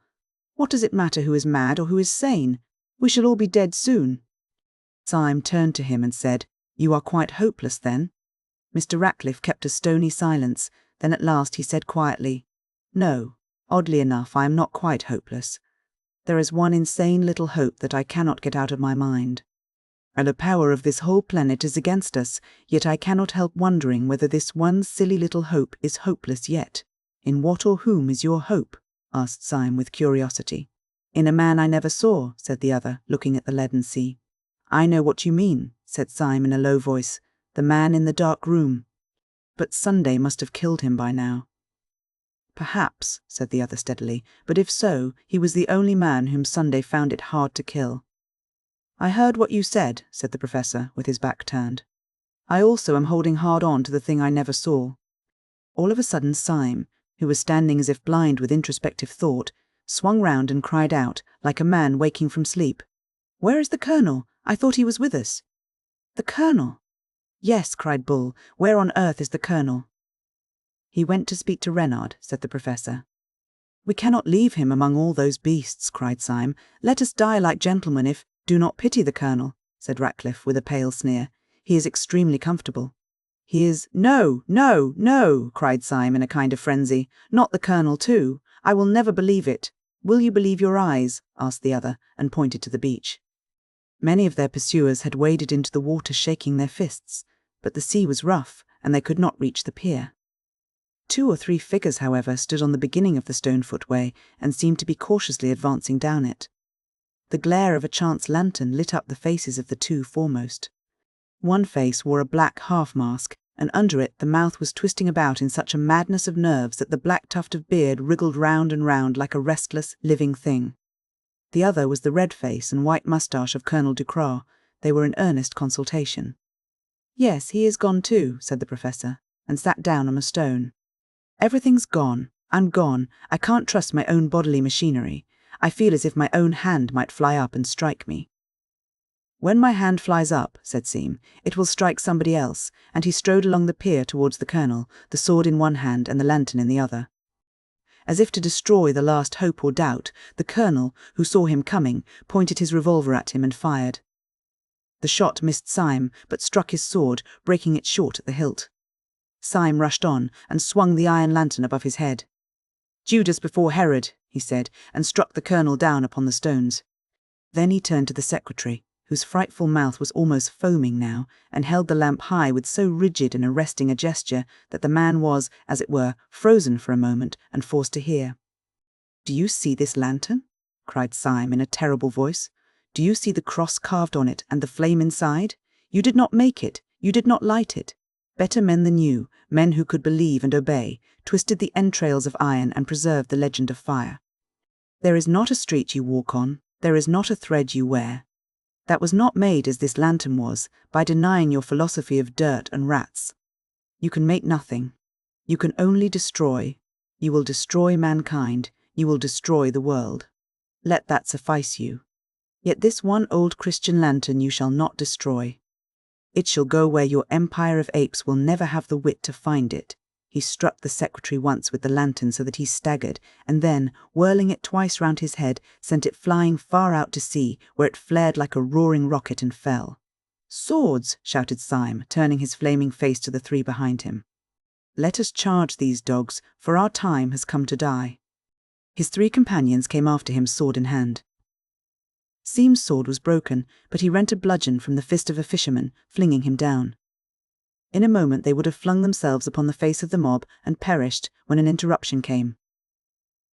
"What does it matter who is mad or who is sane? We shall all be dead soon." Syme turned to him and said, "You are quite hopeless, then?" Mr. Ratcliffe kept a stony silence. Then at last he said quietly, "No, oddly enough, I am not quite hopeless. There is one insane little hope that I cannot get out of my mind. And the power of this whole planet is against us, yet I cannot help wondering whether this one silly little hope is hopeless yet." "In what or whom is your hope?" asked Syme with curiosity. "In a man I never saw," said the other, looking at the leaden sea. "I know what you mean," said Syme in a low voice. "The man in the dark room. But Sunday must have killed him by now." "Perhaps," said the other steadily, "but if so, he was the only man whom Sunday found it hard to kill." "I heard what you said," said the Professor, with his back turned. "I also am holding hard on to the thing I never saw." All of a sudden Syme, who was standing as if blind with introspective thought, swung round and cried out, like a man waking from sleep, "Where is the Colonel? I thought he was with us." "The Colonel?" Yes, cried Bull. Where on earth is the colonel? He went to speak to Reynard, said the professor. We cannot leave him among all those beasts, cried Syme. Let us die like gentlemen if— Do not pity the colonel, said Ratcliffe with a pale sneer. He is extremely comfortable. He is— No, no, no, cried Syme in a kind of frenzy. Not the colonel too. I will never believe it. Will you believe your eyes? Asked the other, and pointed to the beach. Many of their pursuers had waded into the water shaking their fists, but the sea was rough, and they could not reach the pier. 2 or 3 figures, however, stood on the beginning of the stone footway and seemed to be cautiously advancing down it. The glare of a chance lantern lit up the faces of the 2 foremost. One face wore a black half-mask, and under it the mouth was twisting about in such a madness of nerves that the black tuft of beard wriggled round and round like a restless, living thing. The other was the red face and white moustache of Colonel Ducroix. They were in earnest consultation. Yes, he is gone too, said the professor, and sat down on a stone. Everything's gone. I'm gone. I can't trust my own bodily machinery. I feel as if my own hand might fly up and strike me. When my hand flies up, said Syme, it will strike somebody else, and he strode along the pier towards the colonel, the sword in one hand and the lantern in the other. As if to destroy the last hope or doubt, the colonel, who saw him coming, pointed his revolver at him and fired. The shot missed Syme, but struck his sword, breaking it short at the hilt. Syme rushed on and swung the iron lantern above his head. Judas before Herod, he said, and struck the colonel down upon the stones. Then he turned to the secretary, whose frightful mouth was almost foaming now, and held the lamp high with so rigid and arresting a gesture that the man was, as it were, frozen for a moment and forced to hear. "Do you see this lantern?" cried Syme in a terrible voice. "Do you see the cross carved on it and the flame inside? You did not make it, you did not light it. Better men than you, men who could believe and obey, twisted the entrails of iron and preserved the legend of fire. There is not a street you walk on, there is not a thread you wear, that was not made as this lantern was, by denying your philosophy of dirt and rats. You can make nothing. You can only destroy. You will destroy mankind. You will destroy the world. Let that suffice you. Yet this one old Christian lantern you shall not destroy. It shall go where your empire of apes will never have the wit to find it." He struck the secretary once with the lantern so that he staggered, and then, whirling it twice round his head, sent it flying far out to sea, where it flared like a roaring rocket and fell. "Swords!" shouted Syme, turning his flaming face to the 3 behind him. "Let us charge these dogs, for our time has come to die." His 3 companions came after him sword in hand. Syme's sword was broken, but he rent a bludgeon from the fist of a fisherman, flinging him down. In a moment they would have flung themselves upon the face of the mob and perished when an interruption came.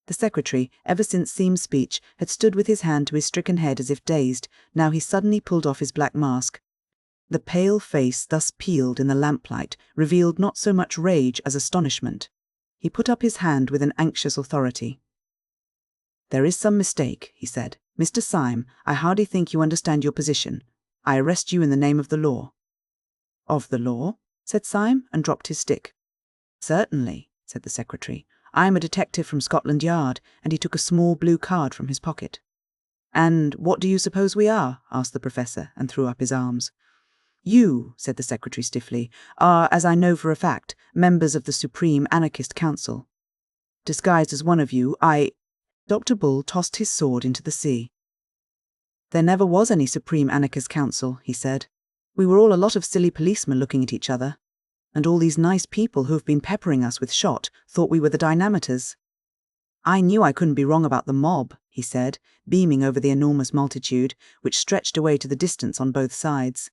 The secretary, ever since Syme's speech, had stood with his hand to his stricken head as if dazed. Now he suddenly pulled off his black mask. The pale face thus peeled in the lamplight revealed not so much rage as astonishment. He put up his hand with an anxious authority. "There is some mistake," he said. "Mr. Syme, I hardly think you understand your position. I arrest you in the name of the law." "Of the law?" said Syme, and dropped his stick. "Certainly," said the secretary. "I am a detective from Scotland Yard," and he took a small blue card from his pocket. "And what do you suppose we are?" asked the professor, and threw up his arms. "You," said the secretary stiffly, "are, as I know for a fact, members of the Supreme Anarchist Council. Disguised as one of you, Dr. Bull tossed his sword into the sea. "There never was any Supreme Anarchist Council," he said. "We were all a lot of silly policemen looking at each other. And all these nice people who have been peppering us with shot thought we were the dynamiters. I knew I couldn't be wrong about the mob," he said, beaming over the enormous multitude, which stretched away to the distance on both sides.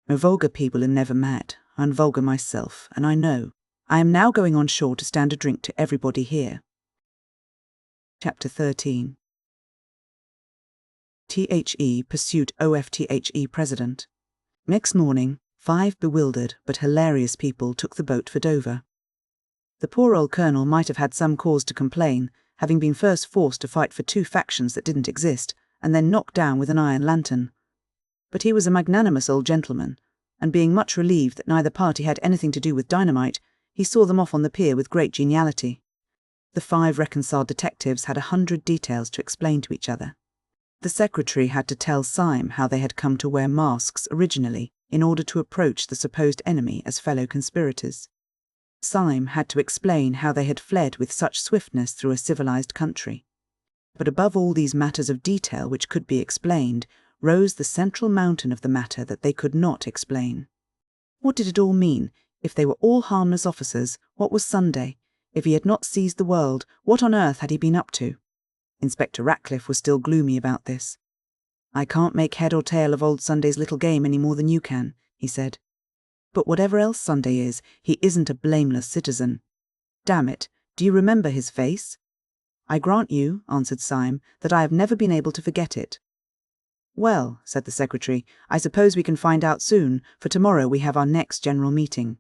"A vulgar people are never mad. I'm vulgar myself, and I know. I am now going on shore to stand a drink to everybody here." Chapter 13. THE pursued OFTHE President. Next morning, 5 bewildered but hilarious people took the boat for Dover. The poor old colonel might have had some cause to complain, having been first forced to fight for 2 factions that didn't exist, and then knocked down with an iron lantern. But he was a magnanimous old gentleman, and being much relieved that neither party had anything to do with dynamite, he saw them off on the pier with great geniality. The 5 reconciled detectives had 100 details to explain to each other. The secretary had to tell Syme how they had come to wear masks originally, in order to approach the supposed enemy as fellow conspirators. Syme had to explain how they had fled with such swiftness through a civilized country. But above all these matters of detail which could be explained, rose the central mountain of the matter that they could not explain. What did it all mean? If they were all harmless officers, what was Sunday? If he had not seized the world, what on earth had he been up to? Inspector Ratcliffe was still gloomy about this. "I can't make head or tail of old Sunday's little game any more than you can," he said. "But whatever else Sunday is, he isn't a blameless citizen. Damn it, do you remember his face?" "I grant you," answered Syme, "that I have never been able to forget it." "Well," said the secretary, "I suppose we can find out soon, for tomorrow we have our next general meeting.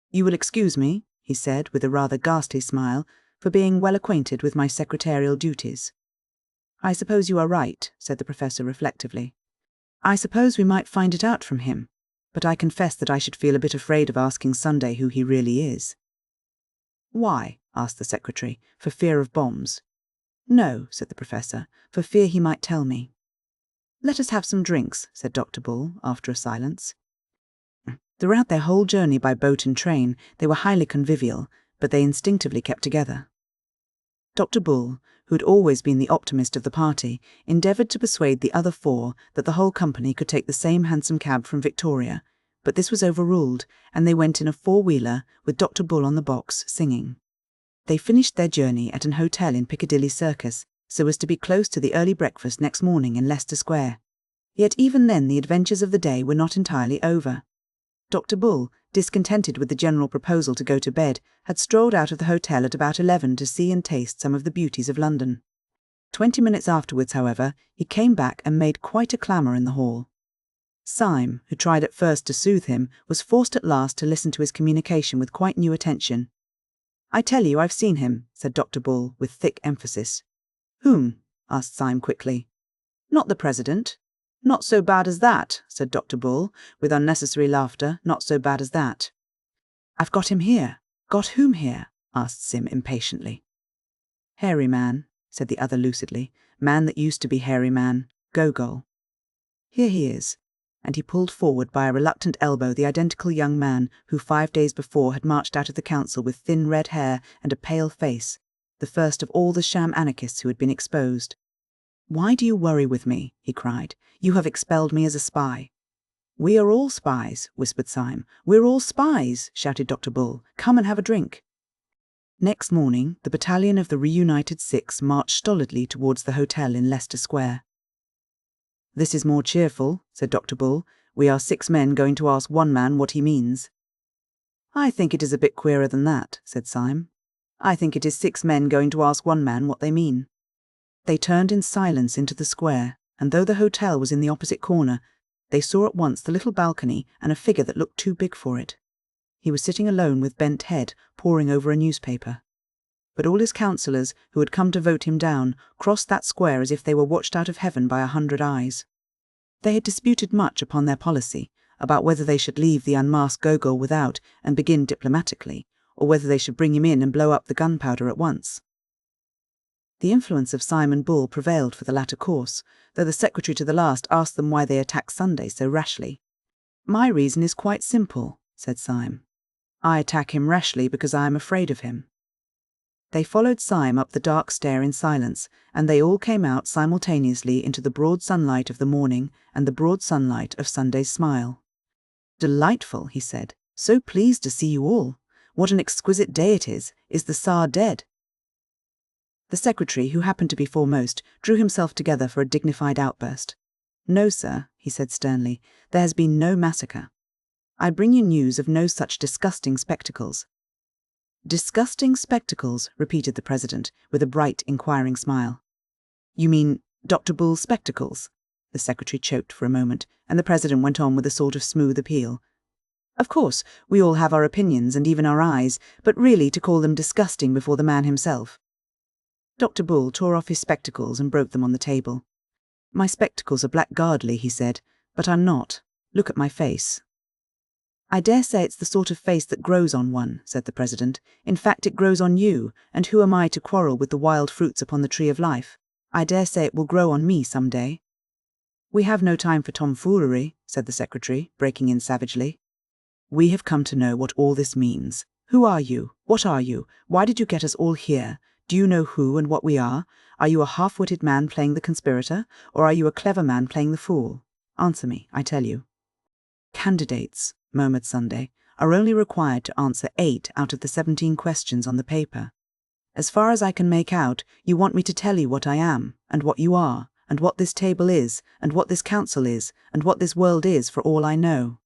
You will excuse me," he said with a rather ghastly smile, "for being well acquainted with my secretarial duties." "I suppose you are right," said the professor reflectively. "I suppose we might find it out from him, but I confess that I should feel a bit afraid of asking Sunday who he really is." "Why?" asked the secretary. "For fear of bombs?" "No," said the professor, "for fear he might tell me." "Let us have some drinks," said Dr. Bull, after a silence. Throughout their whole journey by boat and train, they were highly convivial, but they instinctively kept together. Dr. Bull, who had always been the optimist of the party, endeavoured to persuade the other four that the whole company could take the same hansom cab from Victoria, but this was overruled, and they went in a four-wheeler with Dr. Bull on the box, singing. They finished their journey at an hotel in Piccadilly Circus, so as to be close to the early breakfast next morning in Leicester Square. Yet even then the adventures of the day were not entirely over. Dr. Bull, discontented with the general proposal to go to bed, had strolled out of the hotel at about 11 to see and taste some of the beauties of London. 20 minutes afterwards, however, he came back and made quite a clamour in the hall. Syme, who tried at first to soothe him, was forced at last to listen to his communication with quite new attention. "I tell you I've seen him," said Dr. Bull, with thick emphasis. "Whom?" asked Syme quickly. "Not the President." "Not so bad as that," said Dr. Bull, with unnecessary laughter. "Not so bad as that." "I've got him here." "Got whom here?" asked Sim impatiently. "Hairy Man," said the other lucidly. "Man that used to be hairy man. Gogol. Here he is." And he pulled forward by a reluctant elbow the identical young man who 5 days before had marched out of the council with thin red hair and a pale face, the first of all the sham anarchists who had been exposed. "Why do you worry with me?" he cried. "You have expelled me as a spy." "We are all spies," whispered Syme. "We're all spies," shouted Dr. Bull. "Come and have a drink." Next morning, the battalion of the reunited Six marched stolidly towards the hotel in Leicester Square. "This is more cheerful," said Dr. Bull. "We are 6 men going to ask one man what he means." "I think it is a bit queerer than that," said Syme. "I think it is 6 men going to ask one man what they mean." They turned in silence into the square, and though the hotel was in the opposite corner, they saw at once the little balcony and a figure that looked too big for it. He was sitting alone with bent head, poring over a newspaper. But all his councillors, who had come to vote him down, crossed that square as if they were watched out of heaven by 100 eyes. They had disputed much upon their policy, about whether they should leave the unmasked Gogol without and begin diplomatically, or whether they should bring him in and blow up the gunpowder at once. The influence of Syme Bull prevailed for the latter course, though the secretary to the last asked them why they attacked Sunday so rashly. "My reason is quite simple," said Syme. "I attack him rashly because I am afraid of him." They followed Syme up the dark stair in silence, and they all came out simultaneously into the broad sunlight of the morning and the broad sunlight of Sunday's smile. "Delightful," he said. "So pleased to see you all. What an exquisite day it is. Is the Tsar dead?" The secretary, who happened to be foremost, drew himself together for a dignified outburst. "No, sir," he said sternly, "there has been no massacre. I bring you news of no such disgusting spectacles." "Disgusting spectacles," repeated the president, with a bright, inquiring smile. "You mean Dr. Bull's spectacles?" The secretary choked for a moment, and the president went on with a sort of smooth appeal. "Of course, we all have our opinions and even our eyes, but really to call them disgusting before the man himself." Dr. Bull tore off his spectacles and broke them on the table. "My spectacles are blackguardly," he said, "but I'm not. Look at my face." "I dare say it's the sort of face that grows on one," said the president. "In fact, it grows on you, and who am I to quarrel with the wild fruits upon the tree of life? I dare say it will grow on me some day." "We have no time for tomfoolery," said the secretary, breaking in savagely. "We have come to know what all this means. Who are you? What are you? Why did you get us all here? Do you know who and what we are? Are you a half-witted man playing the conspirator, or are you a clever man playing the fool? Answer me, I tell you." "Candidates," murmured Sunday, "are only required to answer 8 out of the 17 questions on the paper. As far as I can make out, you want me to tell you what I am, and what you are, and what this table is, and what this council is, and what this world is for all I know.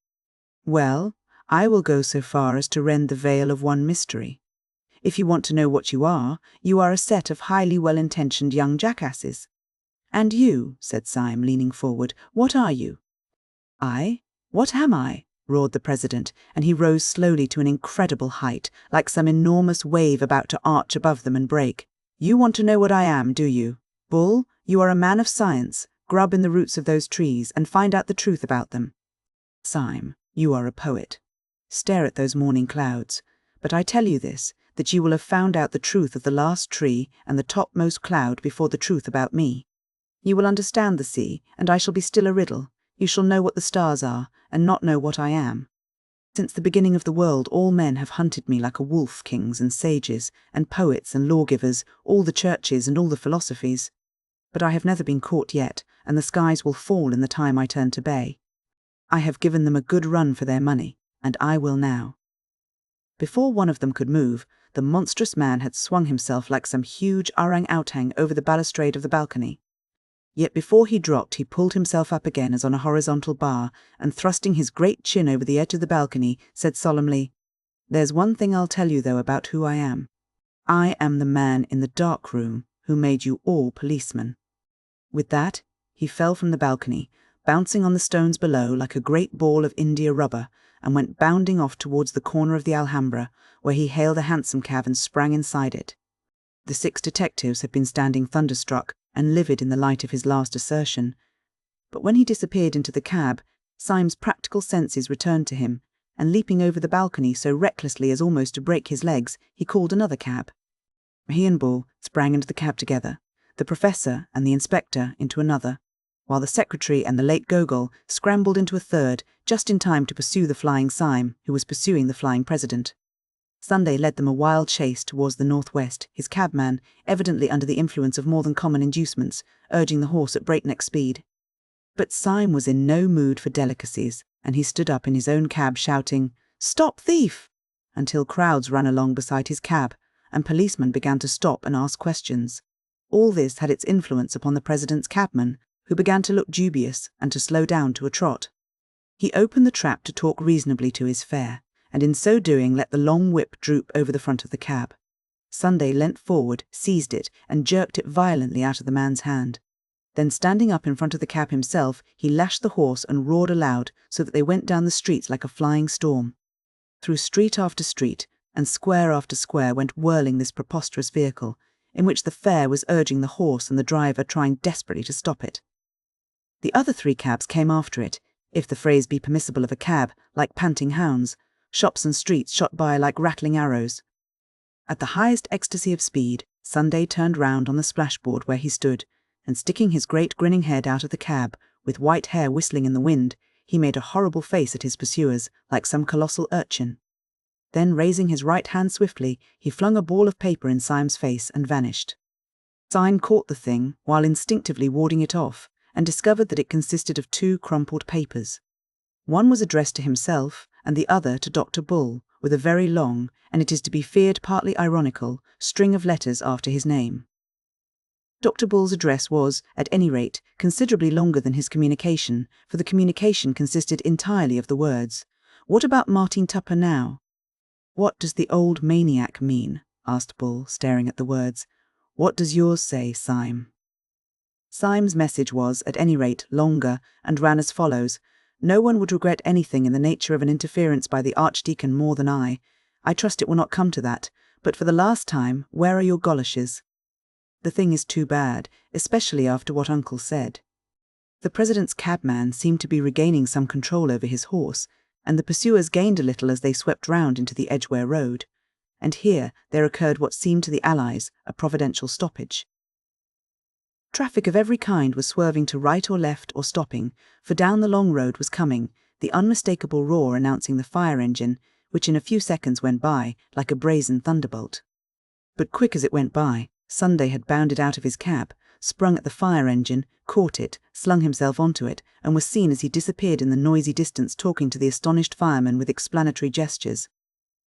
Well, I will go so far as to rend the veil of one mystery. If you want to know what you are a set of highly well-intentioned young jackasses." "And you," said Syme, leaning forward, "what are you?" "I? What am I?" roared the president, and he rose slowly to an incredible height, like some enormous wave about to arch above them and break. "You want to know what I am, do you? Bull, you are a man of science. Grub in the roots of those trees and find out the truth about them. Syme, you are a poet. Stare at those morning clouds. But I tell you this, that you will have found out the truth of the last tree and the topmost cloud before the truth about me. You will understand the sea, and I shall be still a riddle. You shall know what the stars are, and not know what I am. Since the beginning of the world, all men have hunted me like a wolf, kings and sages, and poets and lawgivers, all the churches and all the philosophies. But I have never been caught yet, and the skies will fall in the time I turn to bay. I have given them a good run for their money, and I will now." Before one of them could move, the monstrous man had swung himself like some huge orang-outang over the balustrade of the balcony. Yet before he dropped, he pulled himself up again as on a horizontal bar, and thrusting his great chin over the edge of the balcony, said solemnly, "There's one thing I'll tell you, though, about who I am. I am the man in the dark room who made you all policemen." With that, he fell from the balcony, bouncing on the stones below like a great ball of India rubber, and went bounding off towards the corner of the Alhambra, where he hailed a hansom cab and sprang inside it. The 6 detectives had been standing thunderstruck and livid in the light of his last assertion. But when he disappeared into the cab, Syme's practical senses returned to him, and leaping over the balcony so recklessly as almost to break his legs, he called another cab. He and Bull sprang into the cab together, the professor and the inspector into another, while the secretary and the late Gogol scrambled into a third, just in time to pursue the flying Syme, who was pursuing the flying president. Sunday led them a wild chase towards the northwest, his cabman, evidently under the influence of more than common inducements, urging the horse at breakneck speed. But Syme was in no mood for delicacies, and he stood up in his own cab shouting, "Stop thief!" until crowds ran along beside his cab, and policemen began to stop and ask questions. All this had its influence upon the president's cabman, who began to look dubious and to slow down to a trot. He opened the trap to talk reasonably to his fare, and in so doing let the long whip droop over the front of the cab. Sunday leant forward, seized it, and jerked it violently out of the man's hand. Then standing up in front of the cab himself, he lashed the horse and roared aloud so that they went down the streets like a flying storm. Through street after street, and square after square went whirling this preposterous vehicle, in which the fare was urging the horse and the driver trying desperately to stop it. The other 3 cabs came after it, if the phrase be permissible of a cab, like panting hounds. Shops and streets shot by like rattling arrows. At the highest ecstasy of speed, Sunday turned round on the splashboard where he stood, and sticking his great grinning head out of the cab, with white hair whistling in the wind, he made a horrible face at his pursuers, like some colossal urchin. Then, raising his right hand swiftly, he flung a ball of paper in Syme's face and vanished. Syme caught the thing, while instinctively warding it off, and discovered that it consisted of 2 crumpled papers. One was addressed to himself, and the other to Dr. Bull, with a very long, and it is to be feared partly ironical, string of letters after his name. Dr. Bull's address was, at any rate, considerably longer than his communication, for the communication consisted entirely of the words, "What about Martin Tupper now?" "What does the old maniac mean?" asked Bull, staring at the words. "What does yours say, Syme?" Syme's message was, at any rate, longer, and ran as follows. "No one would regret anything in the nature of an interference by the Archdeacon more than I. I trust it will not come to that, but for the last time, where are your goloshes? The thing is too bad, especially after what Uncle said." The president's cabman seemed to be regaining some control over his horse, and the pursuers gained a little as they swept round into the Edgware Road. And here there occurred what seemed to the Allies a providential stoppage. Traffic of every kind was swerving to right or left or stopping, for down the long road was coming the unmistakable roar announcing the fire engine, which in a few seconds went by like a brazen thunderbolt. But quick as it went by, Sunday had bounded out of his cab, sprung at the fire engine, caught it, slung himself onto it, and was seen as he disappeared in the noisy distance talking to the astonished fireman with explanatory gestures.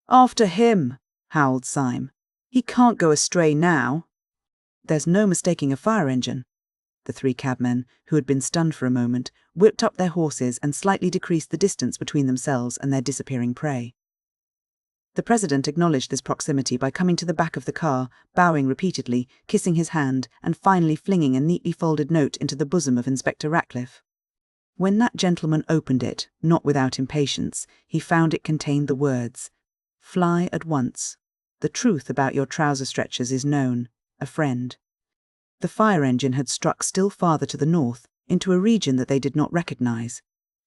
"After him!" howled Syme. "He can't go astray now." "There's no mistaking a fire engine." The three cabmen, who had been stunned for a moment, whipped up their horses and slightly decreased the distance between themselves and their disappearing prey. The President acknowledged this proximity by coming to the back of the car, bowing repeatedly, kissing his hand, and finally flinging a neatly folded note into the bosom of Inspector Ratcliffe. When that gentleman opened it, not without impatience, he found it contained the words, "Fly at once. The truth about your trouser stretchers is known. A friend." The fire engine had struck still farther to the north, into a region that they did not recognize,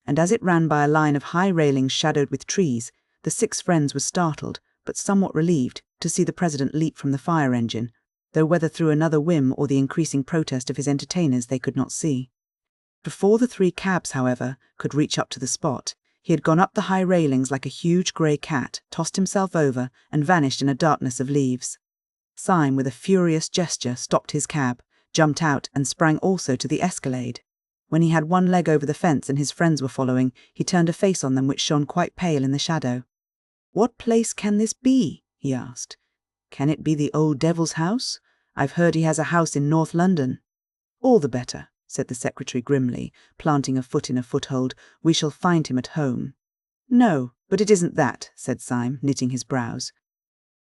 and as it ran by a line of high railings shadowed with trees, the six friends were startled, but somewhat relieved, to see the President leap from the fire engine, though whether through another whim or the increasing protest of his entertainers they could not see. Before the three cabs, however, could reach up to the spot, he had gone up the high railings like a huge grey cat, tossed himself over, and vanished in a darkness of leaves. Syme, with a furious gesture, stopped his cab, jumped out, and sprang also to the escalade. When he had one leg over the fence and his friends were following, he turned a face on them which shone quite pale in the shadow. "What place can this be?" he asked. "Can it be the old devil's house? I've heard he has a house in North London." "All the better," said the secretary grimly, planting a foot in a foothold. "We shall find him at home." "No, but it isn't that," said Syme, knitting his brows.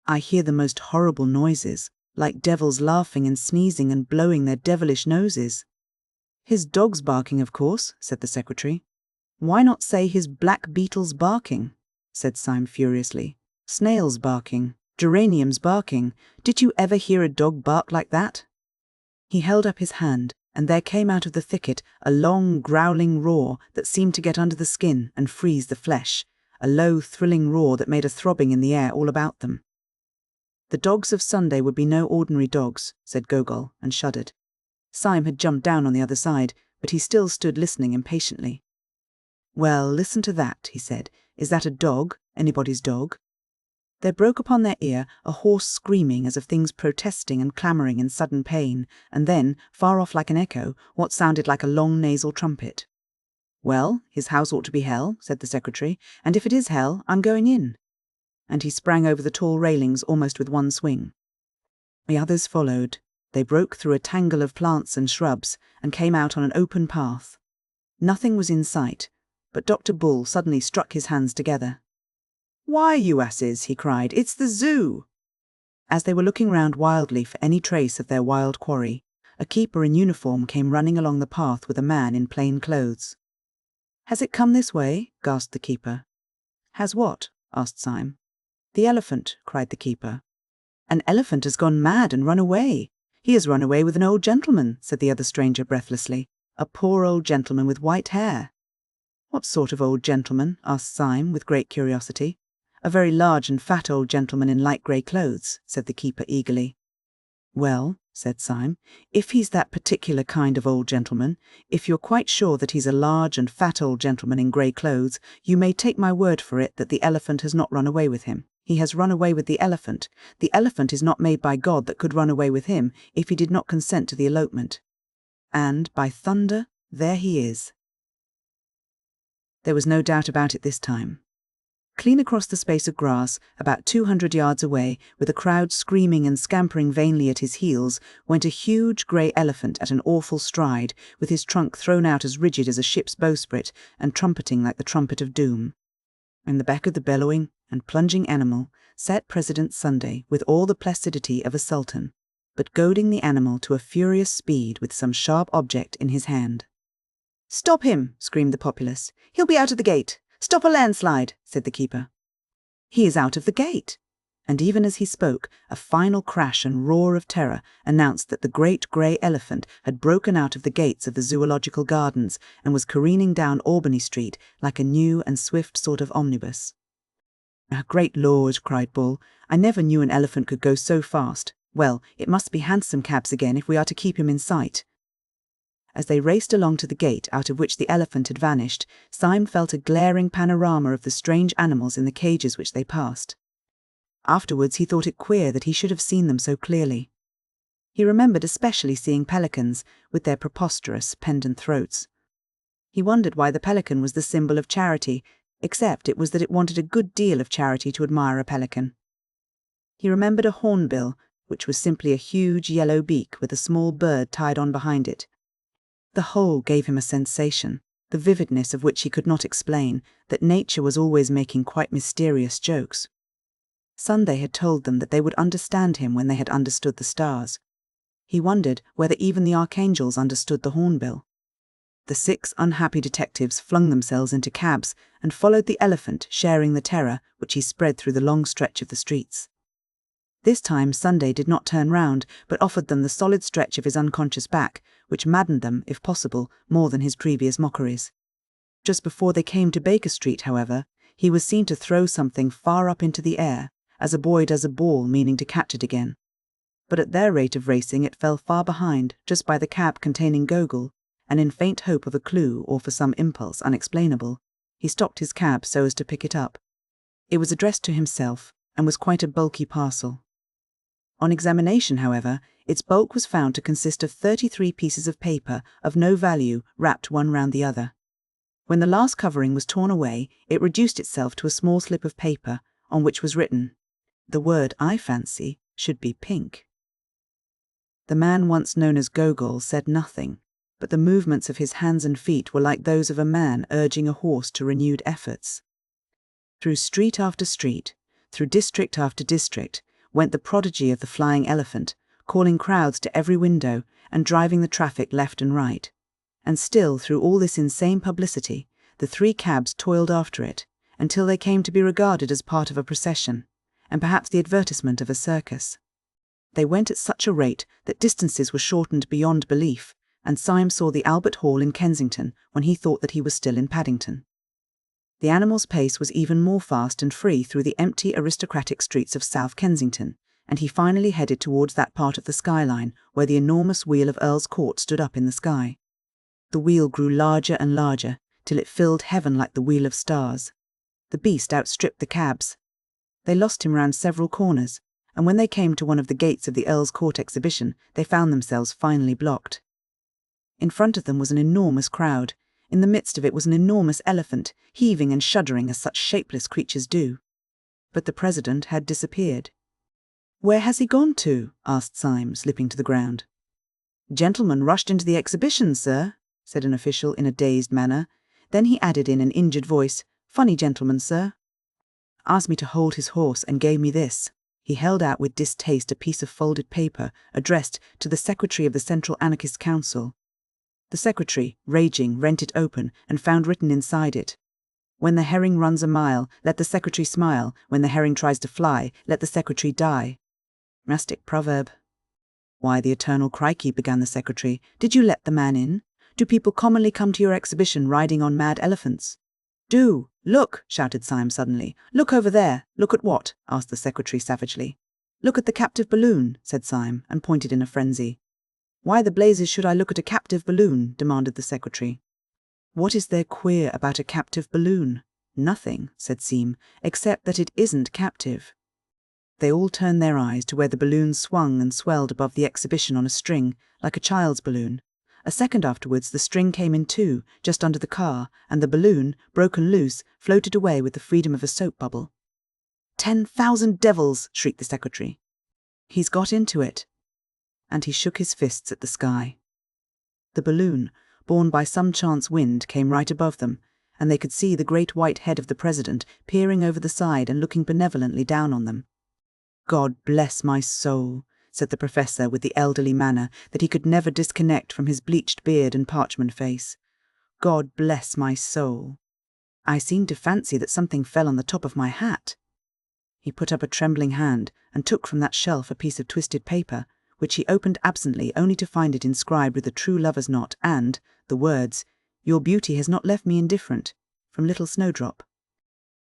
"I hear the most horrible noises, like devils laughing and sneezing and blowing their devilish noses." "His dog's barking, of course," said the secretary. "Why not say his black beetle's barking?" said Syme furiously. "Snails barking, geraniums barking. Did you ever hear a dog bark like that?" He held up his hand, and there came out of the thicket a long, growling roar that seemed to get under the skin and freeze the flesh, a low, thrilling roar that made a throbbing in the air all about them. "The dogs of Sunday would be no ordinary dogs," said Gogol, and shuddered. Syme had jumped down on the other side, but he still stood listening impatiently. "Well, listen to that," he said. "Is that a dog? Anybody's dog?" There broke upon their ear a hoarse screaming as of things protesting and clamouring in sudden pain, and then, far off like an echo, what sounded like a long nasal trumpet. "Well, his house ought to be hell," said the secretary, "and if it is hell, I'm going in." And he sprang over the tall railings almost with one swing. The others followed. They broke through a tangle of plants and shrubs and came out on an open path. Nothing was in sight, but Dr. Bull suddenly struck his hands together. "Why, you asses," he cried, "it's the zoo!" As they were looking round wildly for any trace of their wild quarry, a keeper in uniform came running along the path with a man in plain clothes. "Has it come this way?" gasped the keeper. "Has what?" asked Syme. "The elephant," cried the keeper. "An elephant has gone mad and run away. He has run away with an old gentleman," said the other stranger breathlessly. "A poor old gentleman with white hair." "What sort of old gentleman?" asked Syme with great curiosity. "A very large and fat old gentleman in light grey clothes," said the keeper eagerly. "Well," said Syme, "if he's that particular kind of old gentleman, if you're quite sure that he's a large and fat old gentleman in grey clothes, you may take my word for it that the elephant has not run away with him. He has run away with the elephant. The elephant is not made by God that could run away with him if he did not consent to the elopement. And, by thunder, there he is." There was no doubt about it this time. Clean across the space of grass, about 200 yards away, with a crowd screaming and scampering vainly at his heels, went a huge grey elephant at an awful stride, with his trunk thrown out as rigid as a ship's bowsprit, and trumpeting like the trumpet of doom. In the back of the bellowing and plunging animal sat President Sunday with all the placidity of a sultan, but goading the animal to a furious speed with some sharp object in his hand. "Stop him!" screamed the populace. "He'll be out of the gate. Stop a landslide," said the keeper. "He is out of the gate." And even as he spoke, a final crash and roar of terror announced that the great grey elephant had broken out of the gates of the Zoological Gardens and was careening down Albany Street like a new and swift sort of omnibus. "Great Lord," cried Bull, "I never knew an elephant could go so fast. Well, it must be hansom cabs again if we are to keep him in sight." As they raced along to the gate out of which the elephant had vanished, Syme felt a glaring panorama of the strange animals in the cages which they passed. Afterwards he thought it queer that he should have seen them so clearly. He remembered especially seeing pelicans with their preposterous pendant throats. He wondered why the pelican was the symbol of charity, except it was that it wanted a good deal of charity to admire a pelican. He remembered a hornbill, which was simply a huge yellow beak with a small bird tied on behind it. The whole gave him a sensation, the vividness of which he could not explain, that nature was always making quite mysterious jokes. Sunday had told them that they would understand him when they had understood the stars. He wondered whether even the archangels understood the hornbill. The 6 unhappy detectives flung themselves into cabs and followed the elephant, sharing the terror which he spread through the long stretch of the streets. This time Sunday did not turn round, but offered them the solid stretch of his unconscious back, which maddened them, if possible, more than his previous mockeries. Just before they came to Baker Street, however, he was seen to throw something far up into the air, as a boy does a ball meaning to catch it again. But at their rate of racing it fell far behind, just by the cab containing Gogol, and in faint hope of a clue or for some impulse unexplainable, he stopped his cab so as to pick it up. It was addressed to himself, and was quite a bulky parcel. On examination, however, its bulk was found to consist of 33 pieces of paper of no value wrapped one round the other. When the last covering was torn away, it reduced itself to a small slip of paper, on which was written, "The word, I fancy, should be pink." The man once known as Gogol said nothing, but the movements of his hands and feet were like those of a man urging a horse to renewed efforts. Through street after street, through district after district, went the prodigy of the flying elephant, calling crowds to every window and driving the traffic left and right. And still, through all this insane publicity, the 3 cabs toiled after it, until they came to be regarded as part of a procession, and perhaps the advertisement of a circus. They went at such a rate that distances were shortened beyond belief, and Syme saw the Albert Hall in Kensington when he thought that he was still in Paddington. The animal's pace was even more fast and free through the empty aristocratic streets of South Kensington, and he finally headed towards that part of the skyline where the enormous wheel of Earl's Court stood up in the sky. The wheel grew larger and larger, till it filled heaven like the wheel of stars. The beast outstripped the cabs. They lost him round several corners, and when they came to one of the gates of the Earl's Court exhibition, they found themselves finally blocked. In front of them was an enormous crowd. In the midst of it was an enormous elephant, heaving and shuddering as such shapeless creatures do. But the president had disappeared. "Where has he gone to?" asked Syme, slipping to the ground. "Gentleman rushed into the exhibition, sir," said an official in a dazed manner. Then he added in an injured voice, "Funny gentleman, sir. Asked me to hold his horse and gave me this." He held out with distaste a piece of folded paper addressed to the Secretary of the Central Anarchist Council. The secretary, raging, rent it open and found written inside it, "When the herring runs a mile, let the secretary smile. When the herring tries to fly, let the secretary die." Rustic proverb. "Why, the eternal crikey," began the secretary. "Did you let the man in? Do people commonly come to your exhibition riding on mad elephants?" "Do! Look!" shouted Syme suddenly. "Look over there!" "Look at what?" asked the secretary savagely. "Look at the captive balloon," said Syme, and pointed in a frenzy. "Why the blazes should I look at a captive balloon?" demanded the secretary. "What is there queer about a captive balloon?" "Nothing," said Syme, "except that it isn't captive." They all turned their eyes to where the balloon swung and swelled above the exhibition on a string, like a child's balloon. A second afterwards the string came in two, just under the car, and the balloon, broken loose, floated away with the freedom of a soap bubble. "10,000 devils!" shrieked the secretary. "He's got into it." And he shook his fists at the sky. The balloon, borne by some chance wind, came right above them, and they could see the great white head of the president peering over the side and looking benevolently down on them. "God bless my soul," said the professor with the elderly manner that he could never disconnect from his bleached beard and parchment face. "God bless my soul. I seemed to fancy that something fell on the top of my hat." He put up a trembling hand and took from that shelf a piece of twisted paper, which he opened absently only to find it inscribed with a true lover's knot and the words, "Your beauty has not left me indifferent," from Little Snowdrop.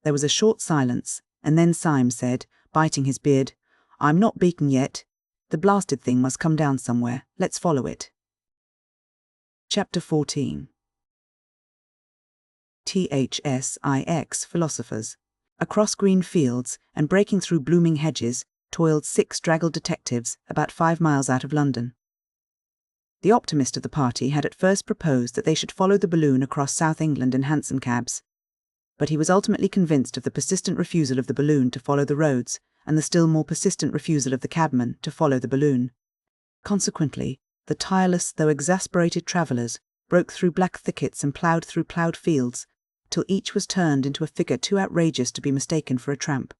There was a short silence, and then Syme said, biting his beard, "I'm not beaten yet. The blasted thing must come down somewhere. Let's follow it." Chapter 14. THSIX philosophers. Across green fields and breaking through blooming hedges toiled 6 draggled detectives about 5 miles out of London. The optimist of the party had at first proposed that they should follow the balloon across South England in hansom cabs, but he was ultimately convinced of the persistent refusal of the balloon to follow the roads and the still more persistent refusal of the cabman to follow the balloon. Consequently, the tireless though exasperated travellers broke through black thickets and ploughed through ploughed fields, till each was turned into a figure too outrageous to be mistaken for a tramp.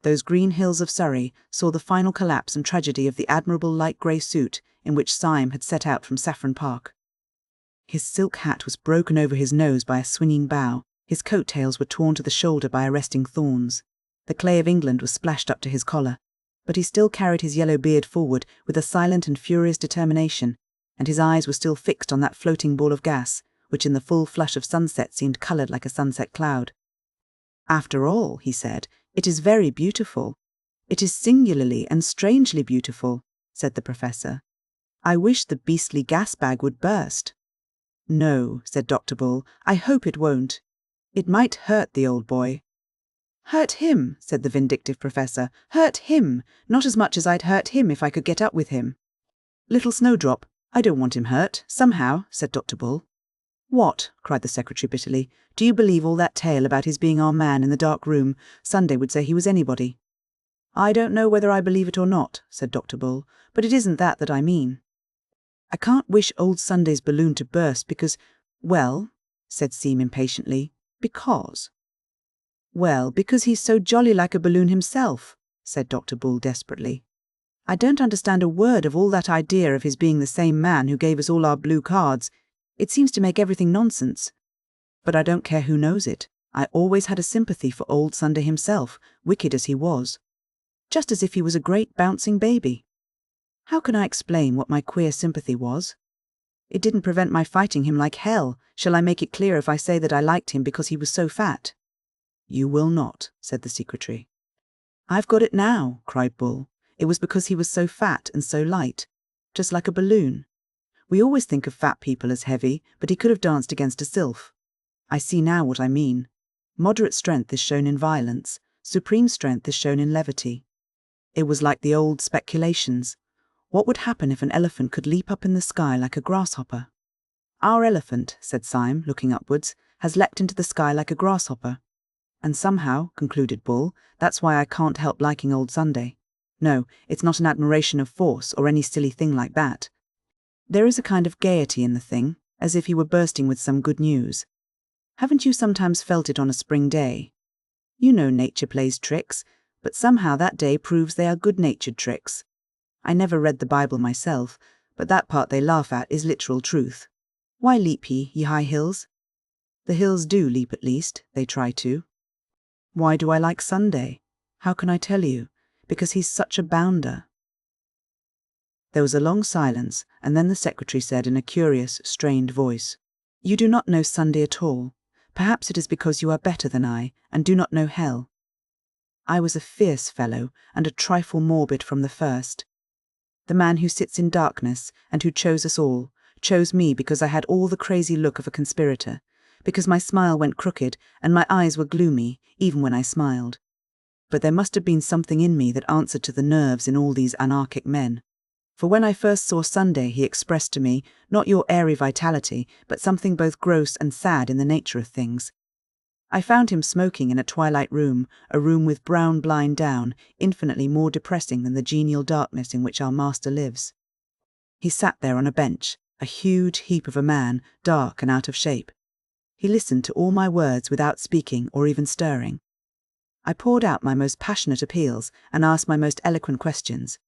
Those green hills of Surrey saw the final collapse and tragedy of the admirable light grey suit in which Syme had set out from Saffron Park. His silk hat was broken over his nose by a swinging bough, his coat-tails were torn to the shoulder by arresting thorns. The clay of England was splashed up to his collar, but he still carried his yellow beard forward with a silent and furious determination, and his eyes were still fixed on that floating ball of gas, which in the full flush of sunset seemed coloured like a sunset cloud. "After all," he said, "it is very beautiful. It is singularly and strangely beautiful," said the professor. "I wish the beastly gas bag would burst." "No," said Dr. Bull, "I hope it won't. It might hurt the old boy." "Hurt him," said the vindictive professor. "Hurt him, not as much as I'd hurt him if I could get up with him." "Little Snowdrop, I don't want him hurt, somehow," said Dr. Bull. "What?" cried the secretary bitterly. "Do you believe all that tale about his being our man in the dark room? Sunday would say he was anybody." "I don't know whether I believe it or not," said Dr. Bull, "but it isn't that I mean. I can't wish old Sunday's balloon to burst because—" "Well," said Syme impatiently, "because—" "Well, because he's so jolly like a balloon himself," said Dr. Bull desperately. "I don't understand a word of all that idea of his being the same man who gave us all our blue cards. It seems to make everything nonsense. But I don't care who knows it. I always had a sympathy for old Sunday himself, wicked as he was. Just as if he was a great bouncing baby. How can I explain what my queer sympathy was? It didn't prevent my fighting him like hell. Shall I make it clear if I say that I liked him because he was so fat?" "You will not," said the secretary. "I've got it now," cried Bull. "It was because he was so fat and so light, just like a balloon. We always think of fat people as heavy, but he could have danced against a sylph. I see now what I mean. Moderate strength is shown in violence, supreme strength is shown in levity. It was like the old speculations. What would happen if an elephant could leap up in the sky like a grasshopper? Our elephant," said Syme, looking upwards, "has leapt into the sky like a grasshopper. And somehow," concluded Bull, "that's why I can't help liking old Sunday. No, it's not an admiration of force or any silly thing like that. There is a kind of gaiety in the thing, as if he were bursting with some good news. Haven't you sometimes felt it on a spring day? You know nature plays tricks, but somehow that day proves they are good-natured tricks. I never read the Bible myself, but that part they laugh at is literal truth. Why leap ye high hills? The hills do leap at least, they try to. Why do I like Sunday? How can I tell you? Because he's such a bounder." There was a long silence, and then the secretary said in a curious, strained voice, "You do not know Sunday at all. Perhaps it is because you are better than I, and do not know hell. I was a fierce fellow, and a trifle morbid from the first. The man who sits in darkness, and who chose us all, chose me because I had all the crazy look of a conspirator, because my smile went crooked, and my eyes were gloomy, even when I smiled. But there must have been something in me that answered to the nerves in all these anarchic men. For when I first saw Sunday, he expressed to me, not your airy vitality, but something both gross and sad in the nature of things. I found him smoking in a twilight room, a room with brown blind down, infinitely more depressing than the genial darkness in which our master lives. He sat there on a bench, a huge heap of a man, dark and out of shape. He listened to all my words without speaking or even stirring. I poured out my most passionate appeals and asked my most eloquent questions.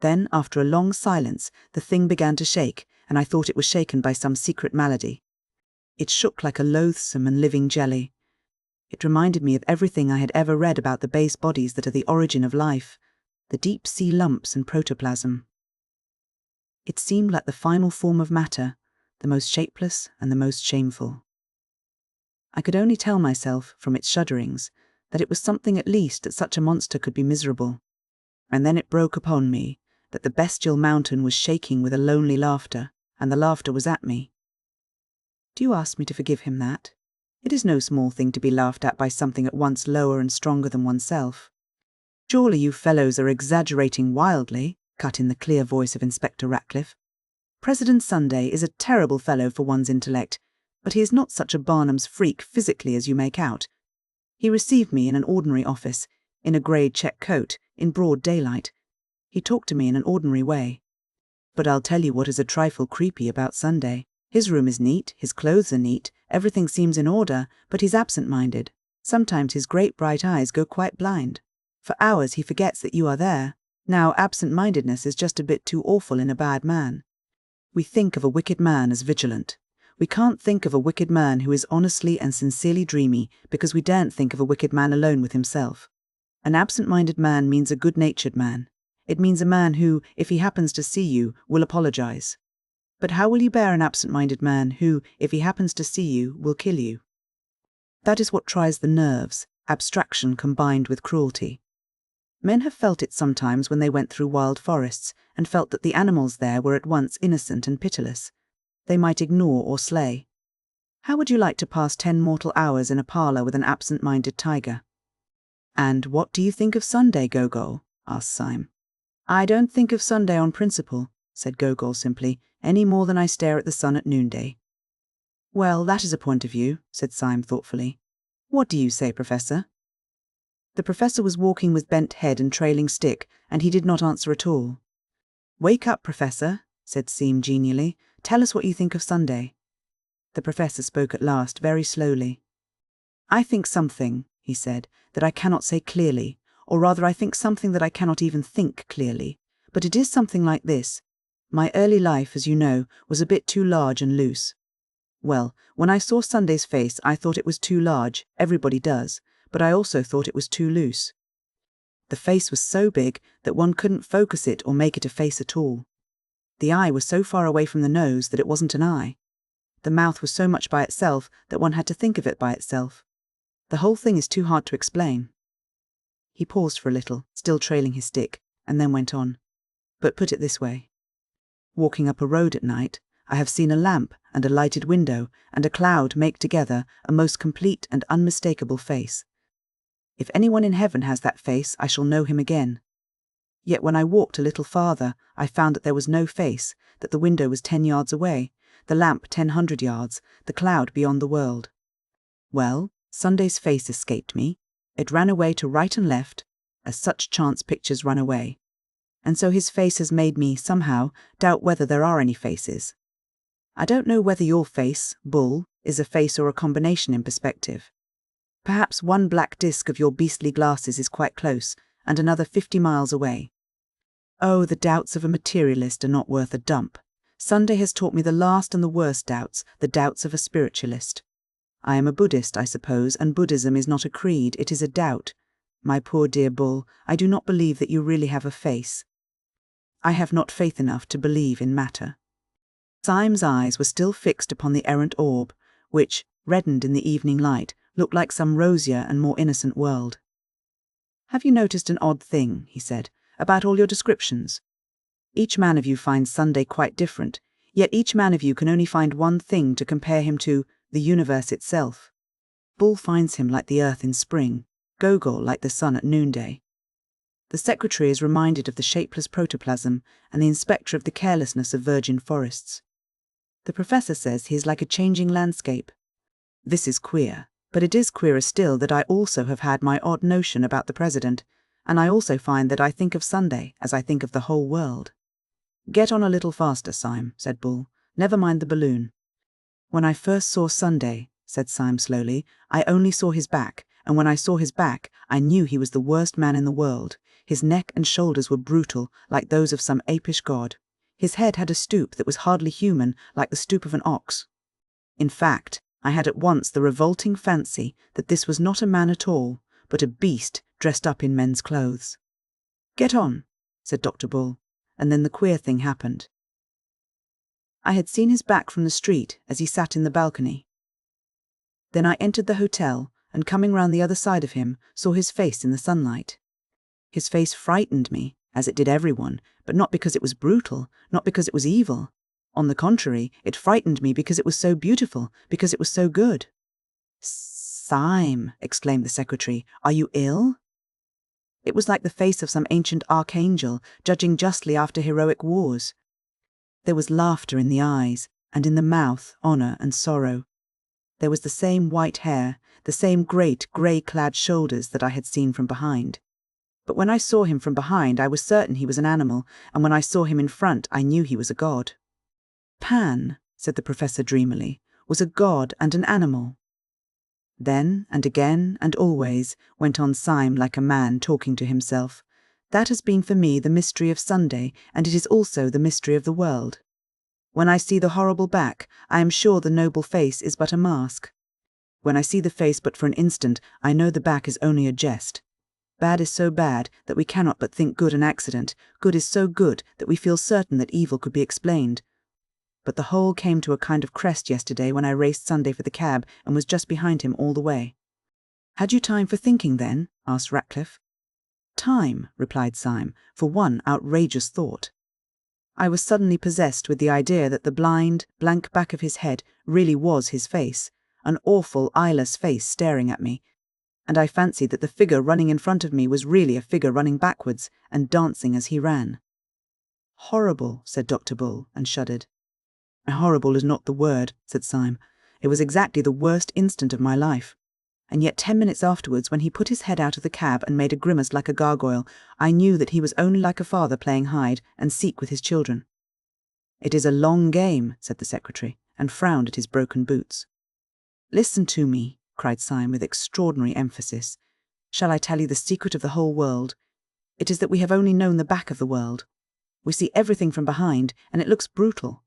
Then, after a long silence, the thing began to shake, and I thought it was shaken by some secret malady. It shook like a loathsome and living jelly. It reminded me of everything I had ever read about the base bodies that are the origin of life, the deep-sea lumps and protoplasm. It seemed like the final form of matter, the most shapeless and the most shameful. I could only tell myself, from its shudderings, that it was something at least that such a monster could be miserable. And then it broke upon me that the bestial mountain was shaking with a lonely laughter, and the laughter was at me. Do you ask me to forgive him that? It is no small thing to be laughed at by something at once lower and stronger than oneself. Surely you fellows are exaggerating wildly, cut in the clear voice of Inspector Ratcliffe. President Sunday is a terrible fellow for one's intellect, but he is not such a Barnum's freak physically as you make out. He received me in an ordinary office, in a grey check coat, in broad daylight. He talked to me in an ordinary way. But I'll tell you what is a trifle creepy about Sunday. His room is neat, his clothes are neat, everything seems in order, but he's absent-minded. Sometimes his great bright eyes go quite blind. For hours he forgets that you are there. Now, absent-mindedness is just a bit too awful in a bad man. We think of a wicked man as vigilant. We can't think of a wicked man who is honestly and sincerely dreamy because we daren't think of a wicked man alone with himself. An absent-minded man means a good-natured man. It means a man who, if he happens to see you, will apologize. But how will you bear an absent-minded man who, if he happens to see you, will kill you? That is what tries the nerves, abstraction combined with cruelty. Men have felt it sometimes when they went through wild forests, and felt that the animals there were at once innocent and pitiless. They might ignore or slay. How would you like to pass 10 mortal hours in a parlour with an absent-minded tiger? And what do you think of Sunday, Gogol? Asked Syme. I don't think of Sunday on principle, said Gogol simply, any more than I stare at the sun at noonday. Well, that is a point of view, said Syme thoughtfully. What do you say, Professor? The Professor was walking with bent head and trailing stick, and he did not answer at all. Wake up, Professor, said Syme genially. Tell us what you think of Sunday. The Professor spoke at last, very slowly. I think something, he said, that I cannot say clearly, or rather I think something that I cannot even think clearly. But it is something like this. My early life, as you know, was a bit too large and loose. Well, when I saw Sunday's face, I thought it was too large, everybody does, but I also thought it was too loose. The face was so big that one couldn't focus it or make it a face at all. The eye was so far away from the nose that it wasn't an eye. The mouth was so much by itself that one had to think of it by itself. The whole thing is too hard to explain. He paused for a little, still trailing his stick, and then went on. But put it this way. Walking up a road at night, I have seen a lamp and a lighted window and a cloud make together a most complete and unmistakable face. If anyone in heaven has that face, I shall know him again. Yet when I walked a little farther, I found that there was no face, that the window was 10 yards away, the lamp 100 yards, the cloud beyond the world. Well, Sunday's face escaped me. It ran away to right and left, as such chance pictures run away. And so his face has made me, somehow, doubt whether there are any faces. I don't know whether your face, Bull, is a face or a combination in perspective. Perhaps one black disk of your beastly glasses is quite close, and another 50 miles away. Oh, the doubts of a materialist are not worth a dump. Sunday has taught me the last and the worst doubts, the doubts of a spiritualist. I am a Buddhist, I suppose, and Buddhism is not a creed, it is a doubt. My poor dear Bull, I do not believe that you really have a face. I have not faith enough to believe in matter. Syme's eyes were still fixed upon the errant orb, which, reddened in the evening light, looked like some rosier and more innocent world. Have you noticed an odd thing, he said, about all your descriptions? Each man of you finds Sunday quite different, yet each man of you can only find one thing to compare him to, the universe itself. Bull finds him like the earth in spring, Gogol like the sun at noonday. The secretary is reminded of the shapeless protoplasm, and the inspector of the carelessness of virgin forests. The professor says he is like a changing landscape. This is queer, but it is queerer still that I also have had my odd notion about the president, and I also find that I think of Sunday as I think of the whole world. Get on a little faster, Syme, said Bull. Never mind the balloon. When I first saw Sunday, said Syme slowly, I only saw his back, and when I saw his back, I knew he was the worst man in the world. His neck and shoulders were brutal, like those of some apish god. His head had a stoop that was hardly human, like the stoop of an ox. In fact, I had at once the revolting fancy that this was not a man at all, but a beast dressed up in men's clothes. Get on, said Dr. Bull, and then the queer thing happened. I had seen his back from the street as he sat in the balcony. Then I entered the hotel, and coming round the other side of him, saw his face in the sunlight. His face frightened me, as it did everyone, but not because it was brutal, not because it was evil. On the contrary, it frightened me because it was so beautiful, because it was so good." "Syme," exclaimed the secretary, "are you ill?" It was like the face of some ancient archangel, judging justly after heroic wars. There was laughter in the eyes, and in the mouth honour and sorrow. There was the same white hair, the same great grey-clad shoulders that I had seen from behind. But when I saw him from behind, I was certain he was an animal, and when I saw him in front, I knew he was a god. Pan, said the professor dreamily, was a god and an animal. Then, and again, and always, went on Syme like a man talking to himself, that has been for me the mystery of Sunday, and it is also the mystery of the world. When I see the horrible back, I am sure the noble face is but a mask. When I see the face but for an instant, I know the back is only a jest. Bad is so bad that we cannot but think good an accident. Good is so good that we feel certain that evil could be explained. But the whole came to a kind of crest yesterday when I raced Sunday for the cab and was just behind him all the way. "Had you time for thinking then?" asked Ratcliffe. "Time," replied Syme, "for one outrageous thought. I was suddenly possessed with the idea that the blind, blank back of his head really was his face, an awful, eyeless face staring at me, and I fancied that the figure running in front of me was really a figure running backwards and dancing as he ran." "Horrible," said Dr. Bull, and shuddered. "Horrible is not the word," said Syme. "It was exactly the worst instant of my life. And yet 10 minutes afterwards, when he put his head out of the cab and made a grimace like a gargoyle, I knew that he was only like a father playing hide and seek with his children." "It is a long game," said the secretary, and frowned at his broken boots. "Listen to me," cried Syme with extraordinary emphasis. "Shall I tell you the secret of the whole world? It is that we have only known the back of the world. We see everything from behind, and it looks brutal.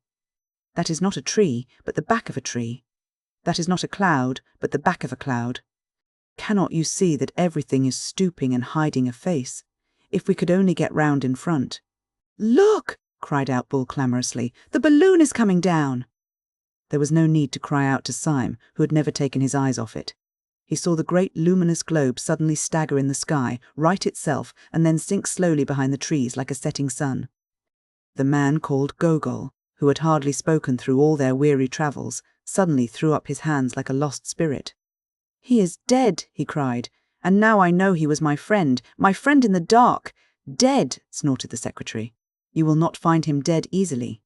That is not a tree, but the back of a tree. That is not a cloud, but the back of a cloud. Cannot you see that everything is stooping and hiding a face? If we could only get round in front." "Look!" cried out Bull clamorously. "The balloon is coming down!" There was no need to cry out to Syme, who had never taken his eyes off it. He saw the great luminous globe suddenly stagger in the sky, right itself, and then sink slowly behind the trees like a setting sun. The man called Gogol, who had hardly spoken through all their weary travels, suddenly threw up his hands like a lost spirit. "He is dead," he cried, "and now I know he was my friend in the dark." "Dead," snorted the secretary. "You will not find him dead easily.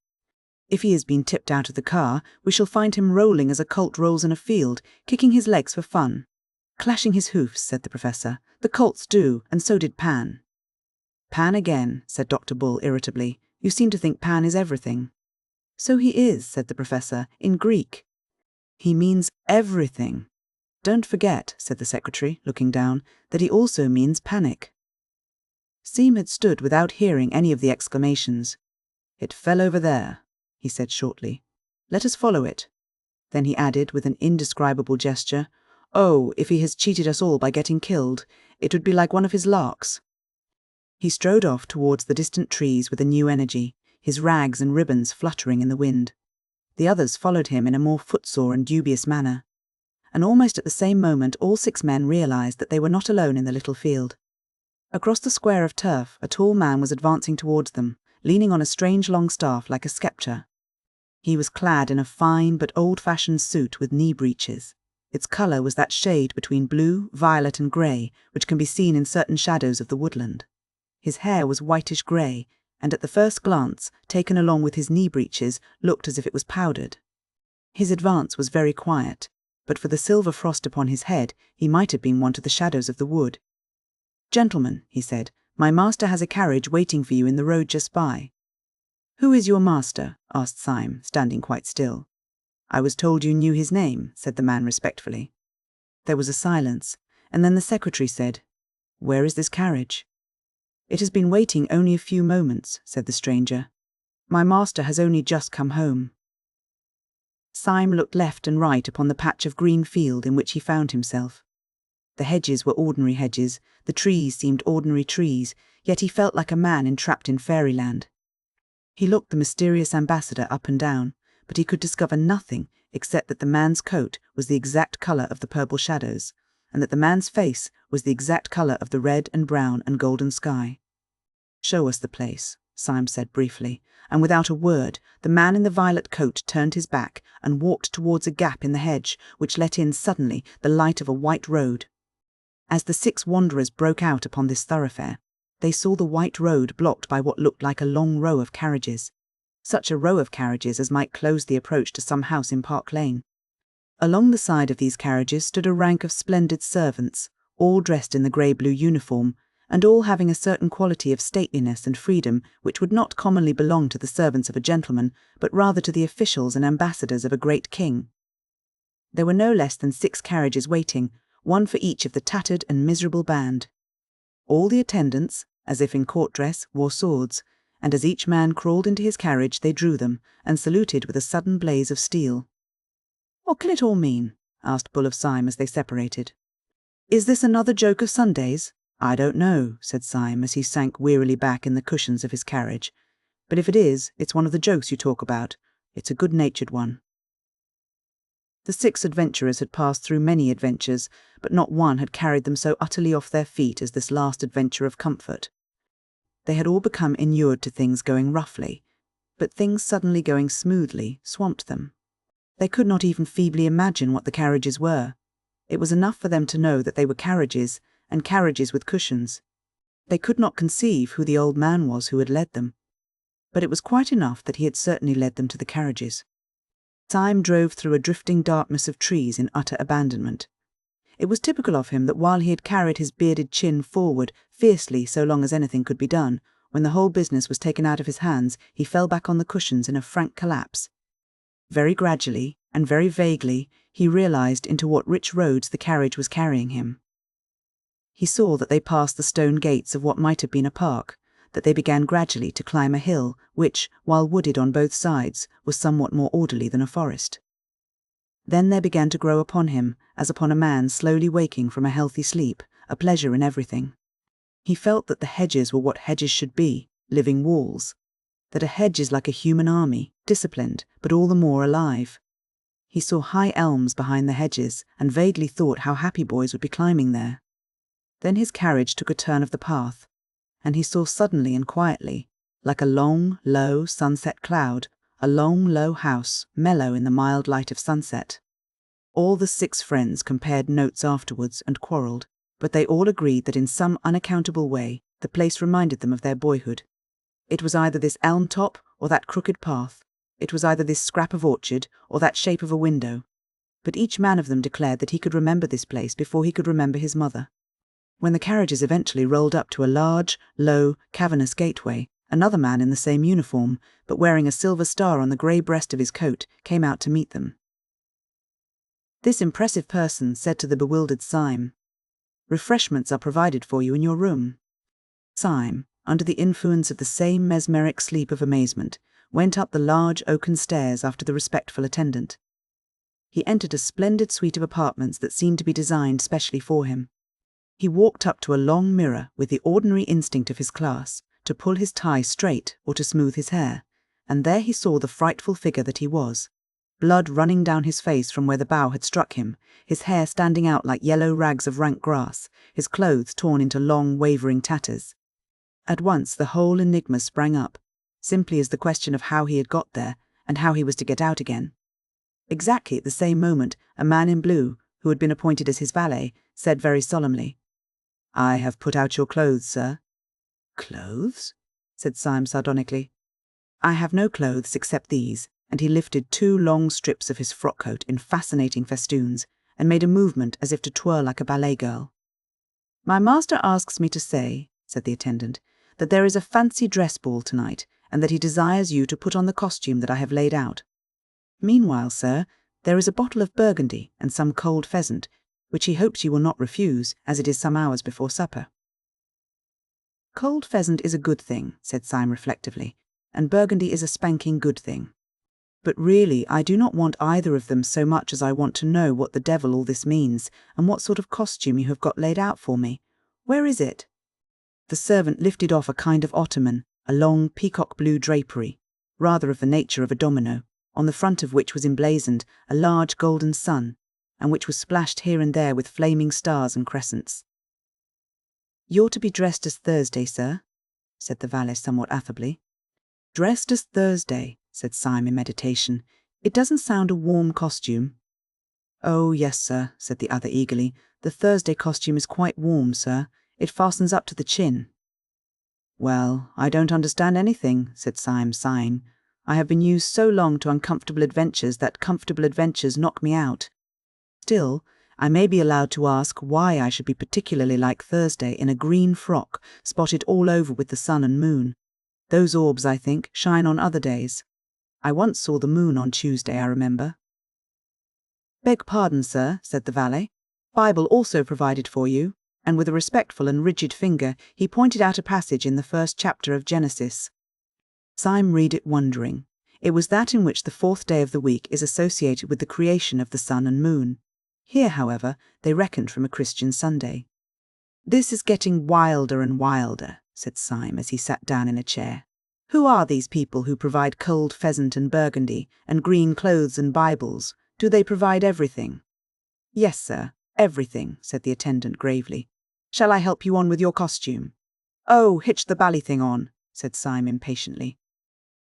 If he has been tipped out of the car, we shall find him rolling as a colt rolls in a field, kicking his legs for fun." "Clashing his hoofs," said the professor. "The colts do, and so did Pan." "Pan again," said Dr. Bull irritably. "You seem to think Pan is everything." "So he is," said the professor, "in Greek. He means everything. Don't forget," said the secretary, looking down, "that he also means panic." Syme had stood without hearing any of the exclamations. "It fell over there," he said shortly. "Let us follow it." Then he added with an indescribable gesture, "Oh, if he has cheated us all by getting killed, it would be like one of his larks." He strode off towards the distant trees with a new energy, his rags and ribbons fluttering in the wind. The others followed him in a more footsore and dubious manner. And almost at the same moment all 6 men realized that they were not alone in the little field. Across the square of turf a tall man was advancing towards them, leaning on a strange long staff like a sceptre. He was clad in a fine but old-fashioned suit with knee breeches. Its colour was that shade between blue, violet and grey which can be seen in certain shadows of the woodland. His hair was whitish grey, and at the first glance, taken along with his knee breeches, looked as if it was powdered. His advance was very quiet, but for the silver frost upon his head, he might have been one of the shadows of the wood. "Gentlemen," he said, "my master has a carriage waiting for you in the road just by." "Who is your master?" asked Syme, standing quite still. "I was told you knew his name," said the man respectfully. There was a silence, and then the secretary said, "Where is this carriage?" "It has been waiting only a few moments," said the stranger. "My master has only just come home." Syme looked left and right upon the patch of green field in which he found himself. The hedges were ordinary hedges, the trees seemed ordinary trees, yet he felt like a man entrapped in fairyland. He looked the mysterious ambassador up and down, but he could discover nothing except that the man's coat was the exact colour of the purple shadows, and that the man's face was the exact colour of the red and brown and golden sky. "Show us the place," Syme said briefly, and without a word, the man in the violet coat turned his back and walked towards a gap in the hedge, which let in suddenly the light of a white road. As the 6 wanderers broke out upon this thoroughfare, they saw the white road blocked by what looked like a long row of carriages, such a row of carriages as might close the approach to some house in Park Lane. Along the side of these carriages stood a rank of splendid servants, all dressed in the grey-blue uniform, and all having a certain quality of stateliness and freedom which would not commonly belong to the servants of a gentleman, but rather to the officials and ambassadors of a great king. There were no less than 6 carriages waiting, one for each of the tattered and miserable band. All the attendants, as if in court dress, wore swords, and as each man crawled into his carriage they drew them, and saluted with a sudden blaze of steel. "What can it all mean?" asked Bull of Syme as they separated. "Is this another joke of Sunday's?" "I don't know," said Syme as he sank wearily back in the cushions of his carriage. "But if it is, it's one of the jokes you talk about. It's a good-natured one." The 6 adventurers had passed through many adventures, but not one had carried them so utterly off their feet as this last adventure of comfort. They had all become inured to things going roughly, but things suddenly going smoothly swamped them. They could not even feebly imagine what the carriages were. It was enough for them to know that they were carriages, and carriages with cushions. They could not conceive who the old man was who had led them, but it was quite enough that he had certainly led them to the carriages. Syme drove through a drifting darkness of trees in utter abandonment. It was typical of him that while he had carried his bearded chin forward fiercely so long as anything could be done, when the whole business was taken out of his hands, he fell back on the cushions in a frank collapse. Very gradually, and very vaguely, he realized into what rich roads the carriage was carrying him. He saw that they passed the stone gates of what might have been a park, that they began gradually to climb a hill which, while wooded on both sides, was somewhat more orderly than a forest. Then there began to grow upon him, as upon a man slowly waking from a healthy sleep, a pleasure in everything. He felt that the hedges were what hedges should be, living walls, that a hedge is like a human army, disciplined, but all the more alive. He saw high elms behind the hedges, and vaguely thought how happy boys would be climbing there. Then his carriage took a turn of the path, and he saw suddenly and quietly, like a long, low sunset cloud, a long, low house, mellow in the mild light of sunset. All the 6 friends compared notes afterwards and quarrelled, but they all agreed that in some unaccountable way the place reminded them of their boyhood. It was either this elm top or that crooked path. It was either this scrap of orchard or that shape of a window. But each man of them declared that he could remember this place before he could remember his mother. When the carriages eventually rolled up to a large, low, cavernous gateway, another man in the same uniform, but wearing a silver star on the grey breast of his coat, came out to meet them. This impressive person said to the bewildered Syme, "Refreshments are provided for you in your room." Syme, under the influence of the same mesmeric sleep of amazement, went up the large oaken stairs after the respectful attendant. He entered a splendid suite of apartments that seemed to be designed specially for him. He walked up to a long mirror with the ordinary instinct of his class, to pull his tie straight or to smooth his hair, and there he saw the frightful figure that he was, blood running down his face from where the bough had struck him, his hair standing out like yellow rags of rank grass, his clothes torn into long, wavering tatters. At once the whole enigma sprang up, simply as the question of how he had got there, and how he was to get out again. Exactly at the same moment, a man in blue, who had been appointed as his valet, said very solemnly, "I have put out your clothes, sir." "Clothes?" said Syme sardonically. "I have no clothes except these," and he lifted 2 long strips of his frock-coat in fascinating festoons, and made a movement as if to twirl like a ballet girl. "My master asks me to say," said the attendant, "that there is a fancy dress ball tonight, and that he desires you to put on the costume that I have laid out. Meanwhile, sir, there is a bottle of Burgundy and some cold pheasant, which he hopes you will not refuse, as it is some hours before supper." "Cold pheasant is a good thing," said Syme reflectively, "and Burgundy is a spanking good thing. But really I do not want either of them so much as I want to know what the devil all this means, and what sort of costume you have got laid out for me. Where is it?" The servant lifted off a kind of ottoman, a long peacock-blue drapery, rather of the nature of a domino, on the front of which was emblazoned a large golden sun, and which was splashed here and there with flaming stars and crescents. "You're to be dressed as Thursday, sir," said the valet somewhat affably. Dressed as Thursday, said Syme in meditation. It doesn't sound a warm costume. Oh, yes, sir, said the other eagerly. The Thursday costume is quite warm, sir. It fastens up to the chin. Well, I don't understand anything, said Syme, sighing. I have been used so long to uncomfortable adventures that comfortable adventures knock me out. Still, I may be allowed to ask why I should be particularly like Thursday in a green frock, spotted all over with the sun and moon. Those orbs, I think, shine on other days. I once saw the moon on Tuesday, I remember. Beg pardon, sir, said the valet. Bible also provided for you, and with a respectful and rigid finger he pointed out a passage in the first chapter of Genesis. Syme read it wondering. It was that in which the fourth day of the week is associated with the creation of the sun and moon. Here, however, they reckoned from a Christian Sunday. This is getting wilder and wilder, said Syme as he sat down in a chair. Who are these people who provide cold pheasant and burgundy, and green clothes and Bibles? Do they provide everything? Yes, sir, everything, said the attendant gravely. Shall I help you on with your costume? Oh, hitch the bally thing on, said Syme impatiently.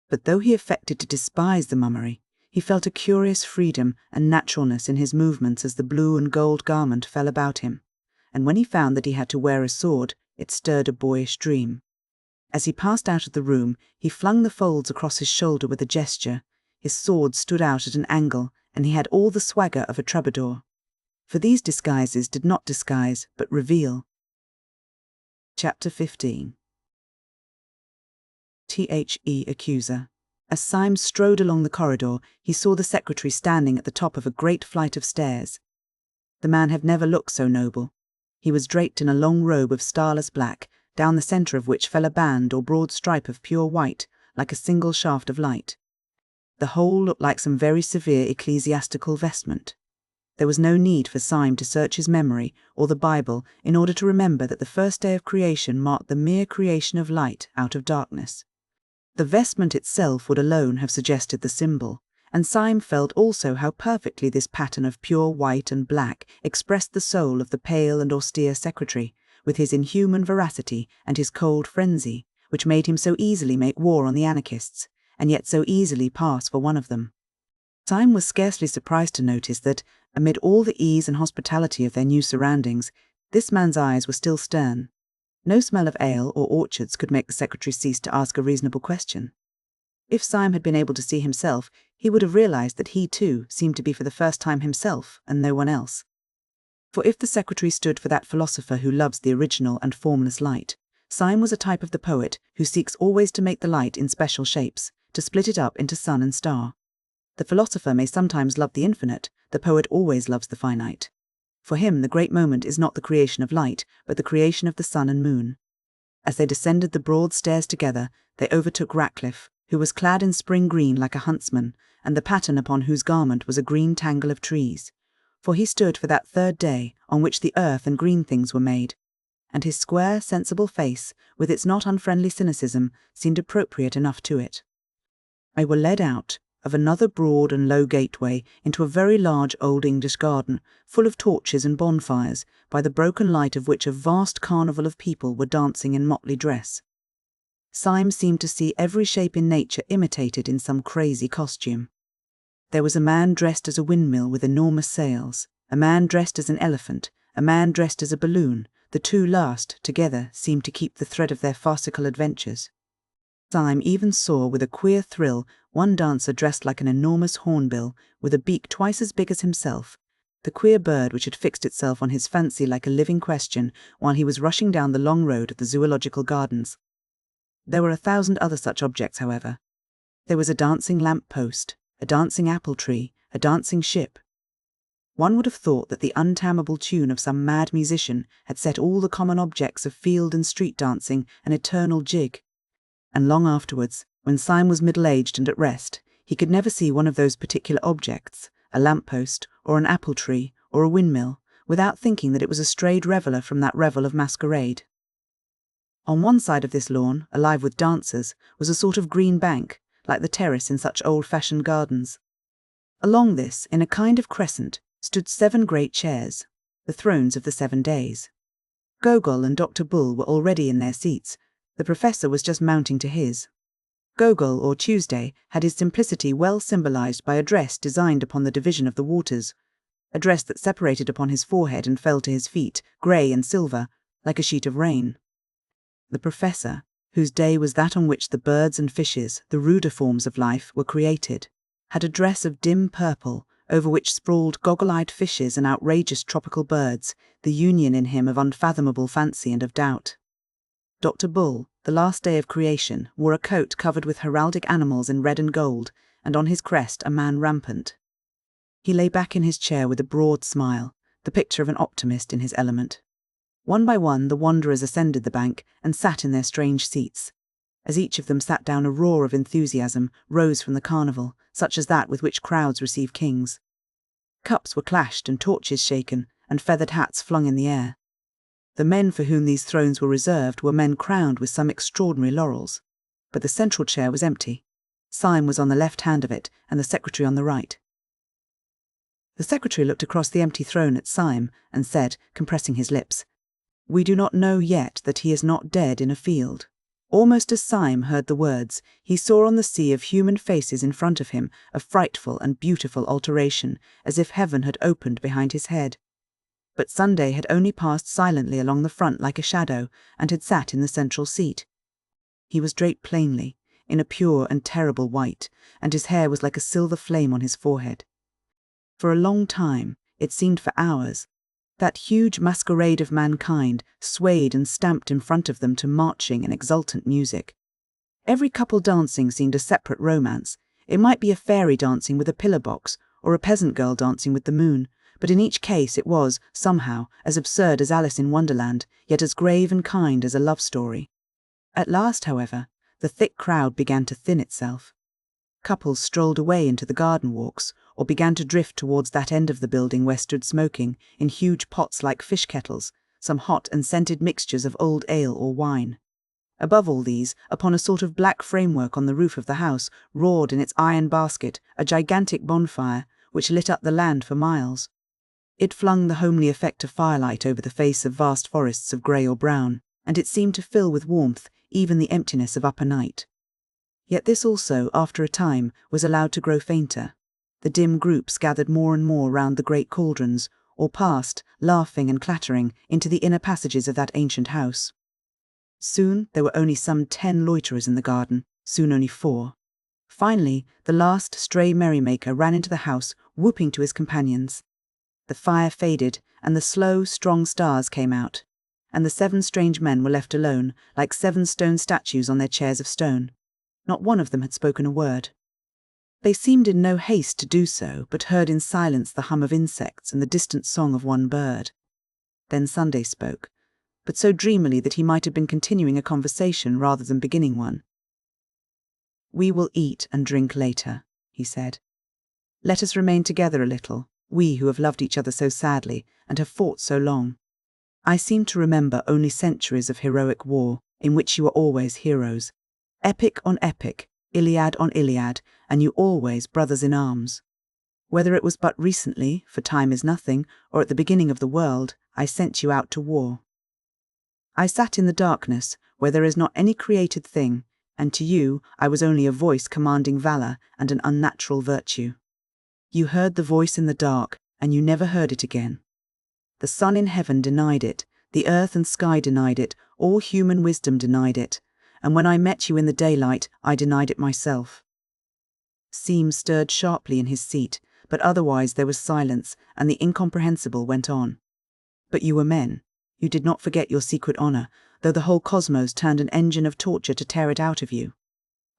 But though he affected to despise the mummery, he felt a curious freedom and naturalness in his movements as the blue and gold garment fell about him, and when he found that he had to wear a sword, it stirred a boyish dream. As he passed out of the room, he flung the folds across his shoulder with a gesture. His sword stood out at an angle, and he had all the swagger of a troubadour. For these disguises did not disguise, but reveal. Chapter 15. The accuser. As Syme strode along the corridor, he saw the secretary standing at the top of a great flight of stairs. The man had never looked so noble. He was draped in a long robe of starless black, down the centre of which fell a band or broad stripe of pure white, like a single shaft of light. The whole looked like some very severe ecclesiastical vestment. There was no need for Syme to search his memory or the Bible in order to remember that the first day of creation marked the mere creation of light out of darkness. The vestment itself would alone have suggested the symbol, and Syme felt also how perfectly this pattern of pure white and black expressed the soul of the pale and austere secretary, with his inhuman veracity and his cold frenzy, which made him so easily make war on the anarchists, and yet so easily pass for one of them. Syme was scarcely surprised to notice that, amid all the ease and hospitality of their new surroundings, this man's eyes were still stern. No smell of ale or orchards could make the secretary cease to ask a reasonable question. If Syme had been able to see himself, he would have realized that he, too, seemed to be for the first time himself, and no one else. For if the secretary stood for that philosopher who loves the original and formless light, Syme was a type of the poet who seeks always to make the light in special shapes, to split it up into sun and star. The philosopher may sometimes love the infinite, the poet always loves the finite. For him the great moment is not the creation of light, but the creation of the sun and moon. As they descended the broad stairs together, they overtook Ratcliffe, who was clad in spring green like a huntsman, and the pattern upon whose garment was a green tangle of trees. For he stood for that third day on which the earth and green things were made, and his square, sensible face, with its not unfriendly cynicism, seemed appropriate enough to it. They were led out of another broad and low gateway into a very large old English garden, full of torches and bonfires, by the broken light of which a vast carnival of people were dancing in motley dress. Syme seemed to see every shape in nature imitated in some crazy costume. There was a man dressed as a windmill with enormous sails, a man dressed as an elephant, a man dressed as a balloon. The two last, together, seemed to keep the thread of their farcical adventures. Syme even saw, with a queer thrill, one dancer dressed like an enormous hornbill, with a beak twice as big as himself, the queer bird which had fixed itself on his fancy like a living question while he was rushing down the long road of the zoological gardens. There were 1,000 other such objects, however. There was a dancing lamp-post, a dancing apple-tree, a dancing ship. One would have thought that the untamable tune of some mad musician had set all the common objects of field and street dancing an eternal jig. And long afterwards, when Syme was middle-aged and at rest, he could never see one of those particular objects, a lamp-post, or an apple-tree, or a windmill, without thinking that it was a strayed reveller from that revel of masquerade. On one side of this lawn, alive with dancers, was a sort of green bank, like the terrace in such old-fashioned gardens. Along this, in a kind of crescent, stood 7 great chairs, the thrones of the 7 days. Gogol and Dr. Bull were already in their seats. The professor was just mounting to his. Gogol, or Tuesday, had his simplicity well symbolized by a dress designed upon the division of the waters, a dress that separated upon his forehead and fell to his feet, grey and silver, like a sheet of rain. The Professor, whose day was that on which the birds and fishes, the ruder forms of life, were created, had a dress of dim purple, over which sprawled goggle-eyed fishes and outrageous tropical birds, the union in him of unfathomable fancy and of doubt. Dr. Bull, the last day of creation, wore a coat covered with heraldic animals in red and gold, and on his crest a man rampant. He lay back in his chair with a broad smile, the picture of an optimist in his element. One by one the wanderers ascended the bank and sat in their strange seats. As each of them sat down, a roar of enthusiasm rose from the carnival, such as that with which crowds receive kings. Cups were clashed and torches shaken, and feathered hats flung in the air. The men for whom these thrones were reserved were men crowned with some extraordinary laurels. But the central chair was empty. Syme was on the left hand of it, and the secretary on the right. The secretary looked across the empty throne at Syme and said, compressing his lips, "We do not know yet that he is not dead in a field." Almost as Syme heard the words, he saw on the sea of human faces in front of him a frightful and beautiful alteration, as if heaven had opened behind his head. But Sunday had only passed silently along the front like a shadow, and had sat in the central seat. He was draped plainly, in a pure and terrible white, and his hair was like a silver flame on his forehead. For a long time, it seemed for hours, that huge masquerade of mankind swayed and stamped in front of them to marching and exultant music. Every couple dancing seemed a separate romance. It might be a fairy dancing with a pillar box, or a peasant girl dancing with the moon, but in each case it was, somehow, as absurd as Alice in Wonderland, yet as grave and kind as a love story. At last, however, the thick crowd began to thin itself. Couples strolled away into the garden walks, or began to drift towards that end of the building where stood smoking, in huge pots like fish kettles, some hot and scented mixtures of old ale or wine. Above all these, upon a sort of black framework on the roof of the house, roared in its iron basket a gigantic bonfire, which lit up the land for miles. It flung the homely effect of firelight over the face of vast forests of grey or brown, and it seemed to fill with warmth even the emptiness of upper night. Yet this also, after a time, was allowed to grow fainter. The dim groups gathered more and more round the great cauldrons, or passed, laughing and clattering, into the inner passages of that ancient house. Soon there were only some 10 loiterers in the garden, soon only 4. Finally, the last stray merrymaker ran into the house, whooping to his companions. The fire faded, and the slow, strong stars came out, and the 7 strange men were left alone, like 7 stone statues on their chairs of stone. Not one of them had spoken a word. They seemed in no haste to do so, but heard in silence the hum of insects and the distant song of one bird. Then Sunday spoke, but so dreamily that he might have been continuing a conversation rather than beginning one. "We will eat and drink later," he said. "Let us remain together a little, we who have loved each other so sadly and have fought so long. I seem to remember only centuries of heroic war, in which you were always heroes. Epic on epic, Iliad on Iliad, and you always brothers in arms. Whether it was but recently, for time is nothing, or at the beginning of the world, I sent you out to war. I sat in the darkness, where there is not any created thing, and to you I was only a voice commanding valour and an unnatural virtue. You heard the voice in the dark, and you never heard it again. The sun in heaven denied it, the earth and sky denied it, all human wisdom denied it, and when I met you in the daylight, I denied it myself." Syme stirred sharply in his seat, but otherwise there was silence, and the incomprehensible went on. "But you were men. You did not forget your secret honour, though the whole cosmos turned an engine of torture to tear it out of you.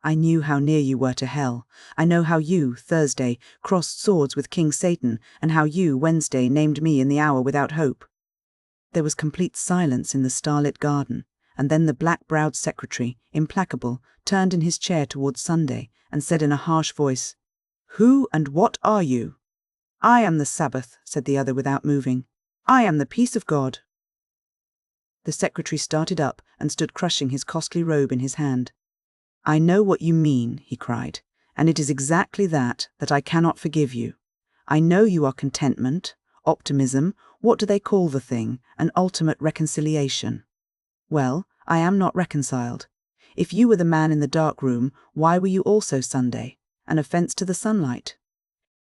I knew how near you were to hell. I know how you, Thursday, crossed swords with King Satan, and how you, Wednesday, named me in the hour without hope." There was complete silence in the starlit garden, and then the black-browed secretary, implacable, turned in his chair towards Sunday and said in a harsh voice, "Who and what are you?" "I am the Sabbath," said the other without moving. "I am the peace of God." The secretary started up and stood crushing his costly robe in his hand. "I know what you mean," he cried, "and it is exactly that I cannot forgive you. I know you are contentment, optimism, what do they call the thing, an ultimate reconciliation. Well, I am not reconciled. If you were the man in the dark room, why were you also Sunday, an offense to the sunlight?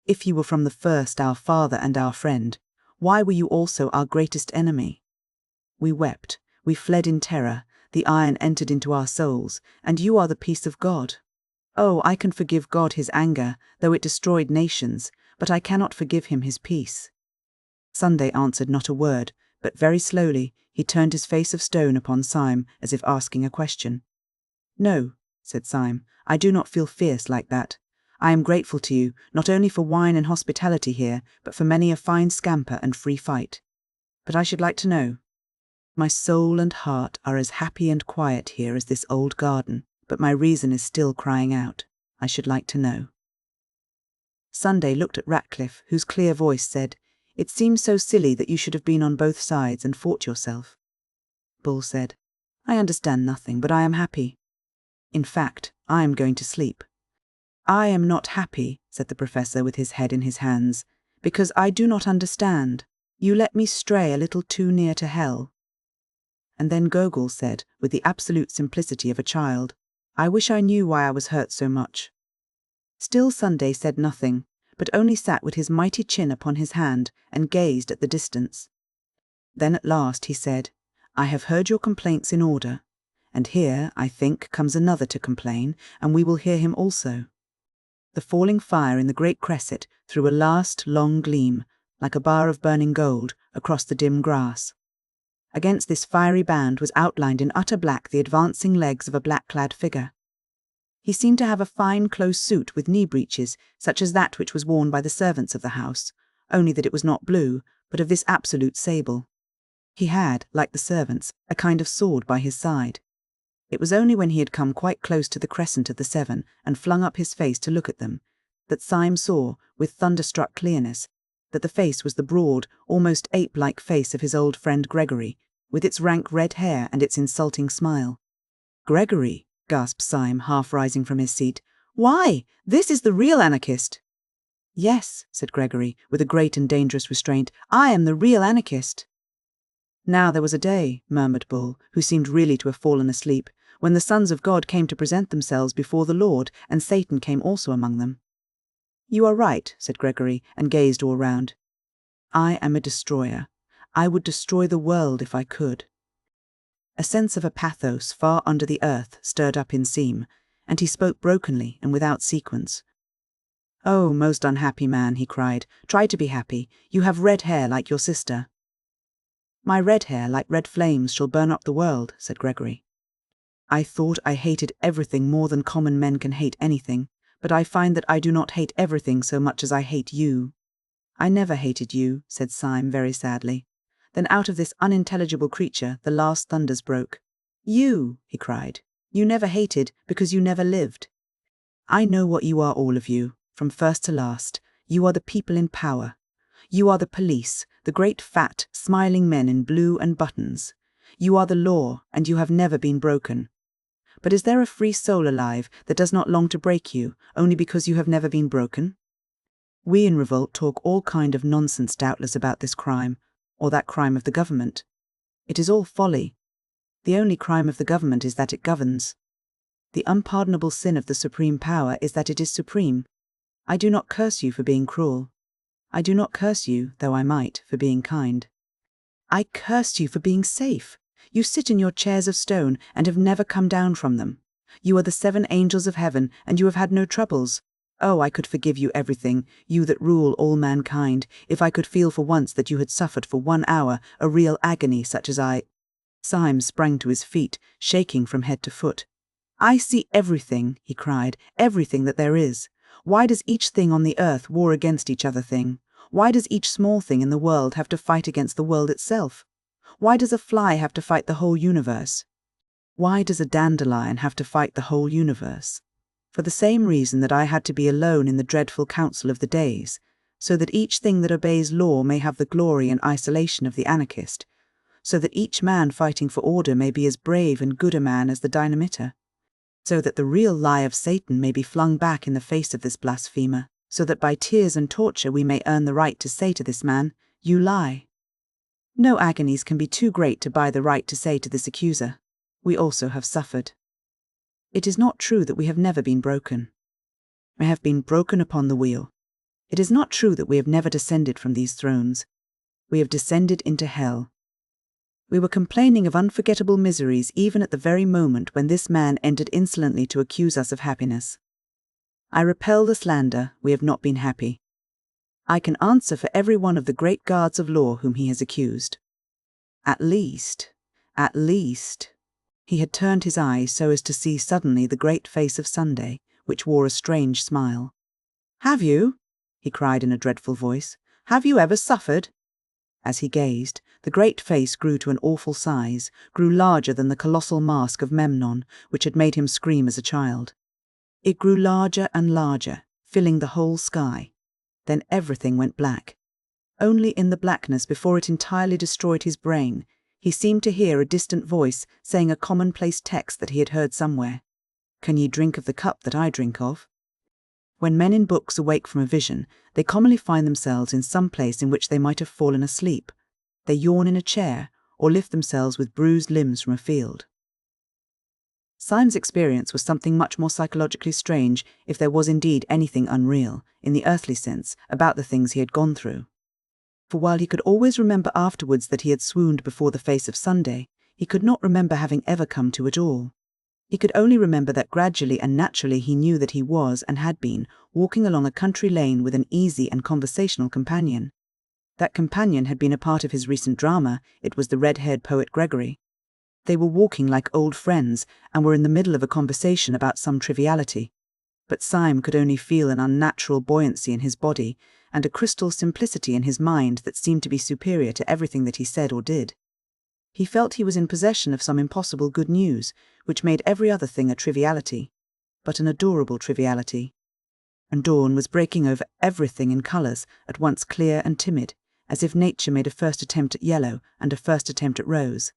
If you were from the first our father and our friend, why were you also our greatest enemy? We wept, we fled in terror, the iron entered into our souls, and you are the peace of God. Oh, I can forgive God his anger, though it destroyed nations, but I cannot forgive him his peace. Sunday answered not a word, but very slowly he turned his face of stone upon Syme, as if asking a question. No, said Syme, I do not feel fierce like that. I am grateful to you, not only for wine and hospitality here, but for many a fine scamper and free fight. But I should like to know. My soul and heart are as happy and quiet here as this old garden, but my reason is still crying out. I should like to know. Sunday looked at Ratcliffe, whose clear voice said, It seems so silly that you should have been on both sides and fought yourself. Bull said, I understand nothing, but I am happy. In fact, I am going to sleep. I am not happy, said the professor with his head in his hands, because I do not understand. You let me stray a little too near to hell. And then Gogol said, with the absolute simplicity of a child, I wish I knew why I was hurt so much. Still Sunday said nothing, but only sat with his mighty chin upon his hand and gazed at the distance. Then at last he said, I have heard your complaints in order, and here, I think, comes another to complain, and we will hear him also. The falling fire in the great cresset threw a last long gleam, like a bar of burning gold, across the dim grass. Against this fiery band was outlined in utter black the advancing legs of a black-clad figure. He seemed to have a fine close suit with knee-breeches, such as that which was worn by the servants of the house, only that it was not blue, but of this absolute sable. He had, like the servants, a kind of sword by his side. It was only when he had come quite close to the crescent of the seven and flung up his face to look at them, that Syme saw, with thunderstruck clearness, that the face was the broad, almost ape-like face of his old friend Gregory, with its rank red hair and its insulting smile. Gregory, gasped Syme, half rising from his seat. Why, this is the real anarchist. Yes, said Gregory, with a great and dangerous restraint, I am the real anarchist. Now there was a day, murmured Bull, who seemed really to have fallen asleep, when the sons of God came to present themselves before the Lord, and Satan came also among them. You are right, said Gregory, and gazed all round. I am a destroyer. I would destroy the world if I could. A sense of a pathos far under the earth stirred up in Syme, and he spoke brokenly and without sequence. Oh, most unhappy man, he cried, try to be happy. You have red hair like your sister. My red hair, like red flames, shall burn up the world, said Gregory. I thought I hated everything more than common men can hate anything, but I find that I do not hate everything so much as I hate you. I never hated you, said Syme very sadly. Then out of this unintelligible creature the last thunders broke. You, he cried, you never hated because you never lived. I know what you are, all of you, from first to last. You are the people in power. You are the police, the great fat, smiling men in blue and buttons. You are the law, and you have never been broken. But is there a free soul alive that does not long to break you, only because you have never been broken? We in revolt talk all kind of nonsense doubtless about this crime, or that crime of the government. It is all folly. The only crime of the government is that it governs. The unpardonable sin of the supreme power is that it is supreme. I do not curse you for being cruel. I do not curse you, though I might, for being kind. I curse you for being safe. You sit in your chairs of stone and have never come down from them. You are the 7 angels of heaven, and you have had no troubles. Oh, I could forgive you everything, you that rule all mankind, if I could feel for once that you had suffered for 1 hour a real agony such as I. Syme sprang to his feet, shaking from head to foot. I see everything, he cried, everything that there is. Why does each thing on the earth war against each other thing? Why does each small thing in the world have to fight against the world itself? Why does a fly have to fight the whole universe? Why does a dandelion have to fight the whole universe? For the same reason that I had to be alone in the dreadful council of the days, so that each thing that obeys law may have the glory and isolation of the anarchist, so that each man fighting for order may be as brave and good a man as the dynamiter, so that the real lie of Satan may be flung back in the face of this blasphemer, so that by tears and torture we may earn the right to say to this man, you lie. No agonies can be too great to buy the right to say to this accuser, we also have suffered. It is not true that we have never been broken. We have been broken upon the wheel. It is not true that we have never descended from these thrones. We have descended into hell. We were complaining of unforgettable miseries even at the very moment when this man entered insolently to accuse us of happiness. I repel the slander, we have not been happy. I can answer for every one of the great guards of law whom he has accused. At least, he had turned his eyes so as to see suddenly the great face of Sunday, which wore a strange smile. "Have you?" he cried in a dreadful voice. "Have you ever suffered?" As he gazed, the great face grew to an awful size, grew larger than the colossal mask of Memnon, which had made him scream as a child. It grew larger and larger, filling the whole sky. Then everything went black. Only in the blackness, before it entirely destroyed his brain, he seemed to hear a distant voice saying a commonplace text that he had heard somewhere. "Can ye drink of the cup that I drink of?" When men in books awake from a vision, they commonly find themselves in some place in which they might have fallen asleep. They yawn in a chair, or lift themselves with bruised limbs from a field. Syme's experience was something much more psychologically strange, if there was indeed anything unreal, in the earthly sense, about the things he had gone through. For while he could always remember afterwards that he had swooned before the face of Sunday, he could not remember having ever come to at all. He could only remember that gradually and naturally he knew that he was, and had been, walking along a country lane with an easy and conversational companion. That companion had been a part of his recent drama. It was the red-haired poet Gregory. They were walking like old friends, and were in the middle of a conversation about some triviality. But Syme could only feel an unnatural buoyancy in his body, and a crystal simplicity in his mind that seemed to be superior to everything that he said or did. He felt he was in possession of some impossible good news, which made every other thing a triviality, but an adorable triviality. And dawn was breaking over everything in colours, at once clear and timid, as if nature made a first attempt at yellow and a first attempt at rose.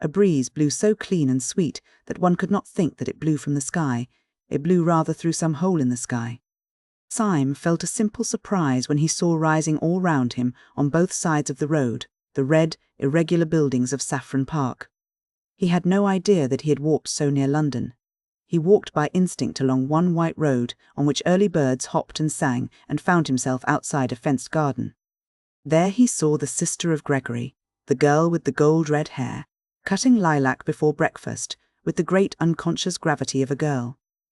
A breeze blew so clean and sweet that one could not think that it blew from the sky. It blew rather through some hole in the sky. Syme felt a simple surprise when he saw rising all round him, on both sides of the road, the red, irregular buildings of Saffron Park. He had no idea that he had walked so near London. He walked by instinct along one white road on which early birds hopped and sang, and found himself outside a fenced garden. There he saw the sister of Gregory, the girl with the gold-red hair, cutting lilac before breakfast, with the great unconscious gravity of a girl.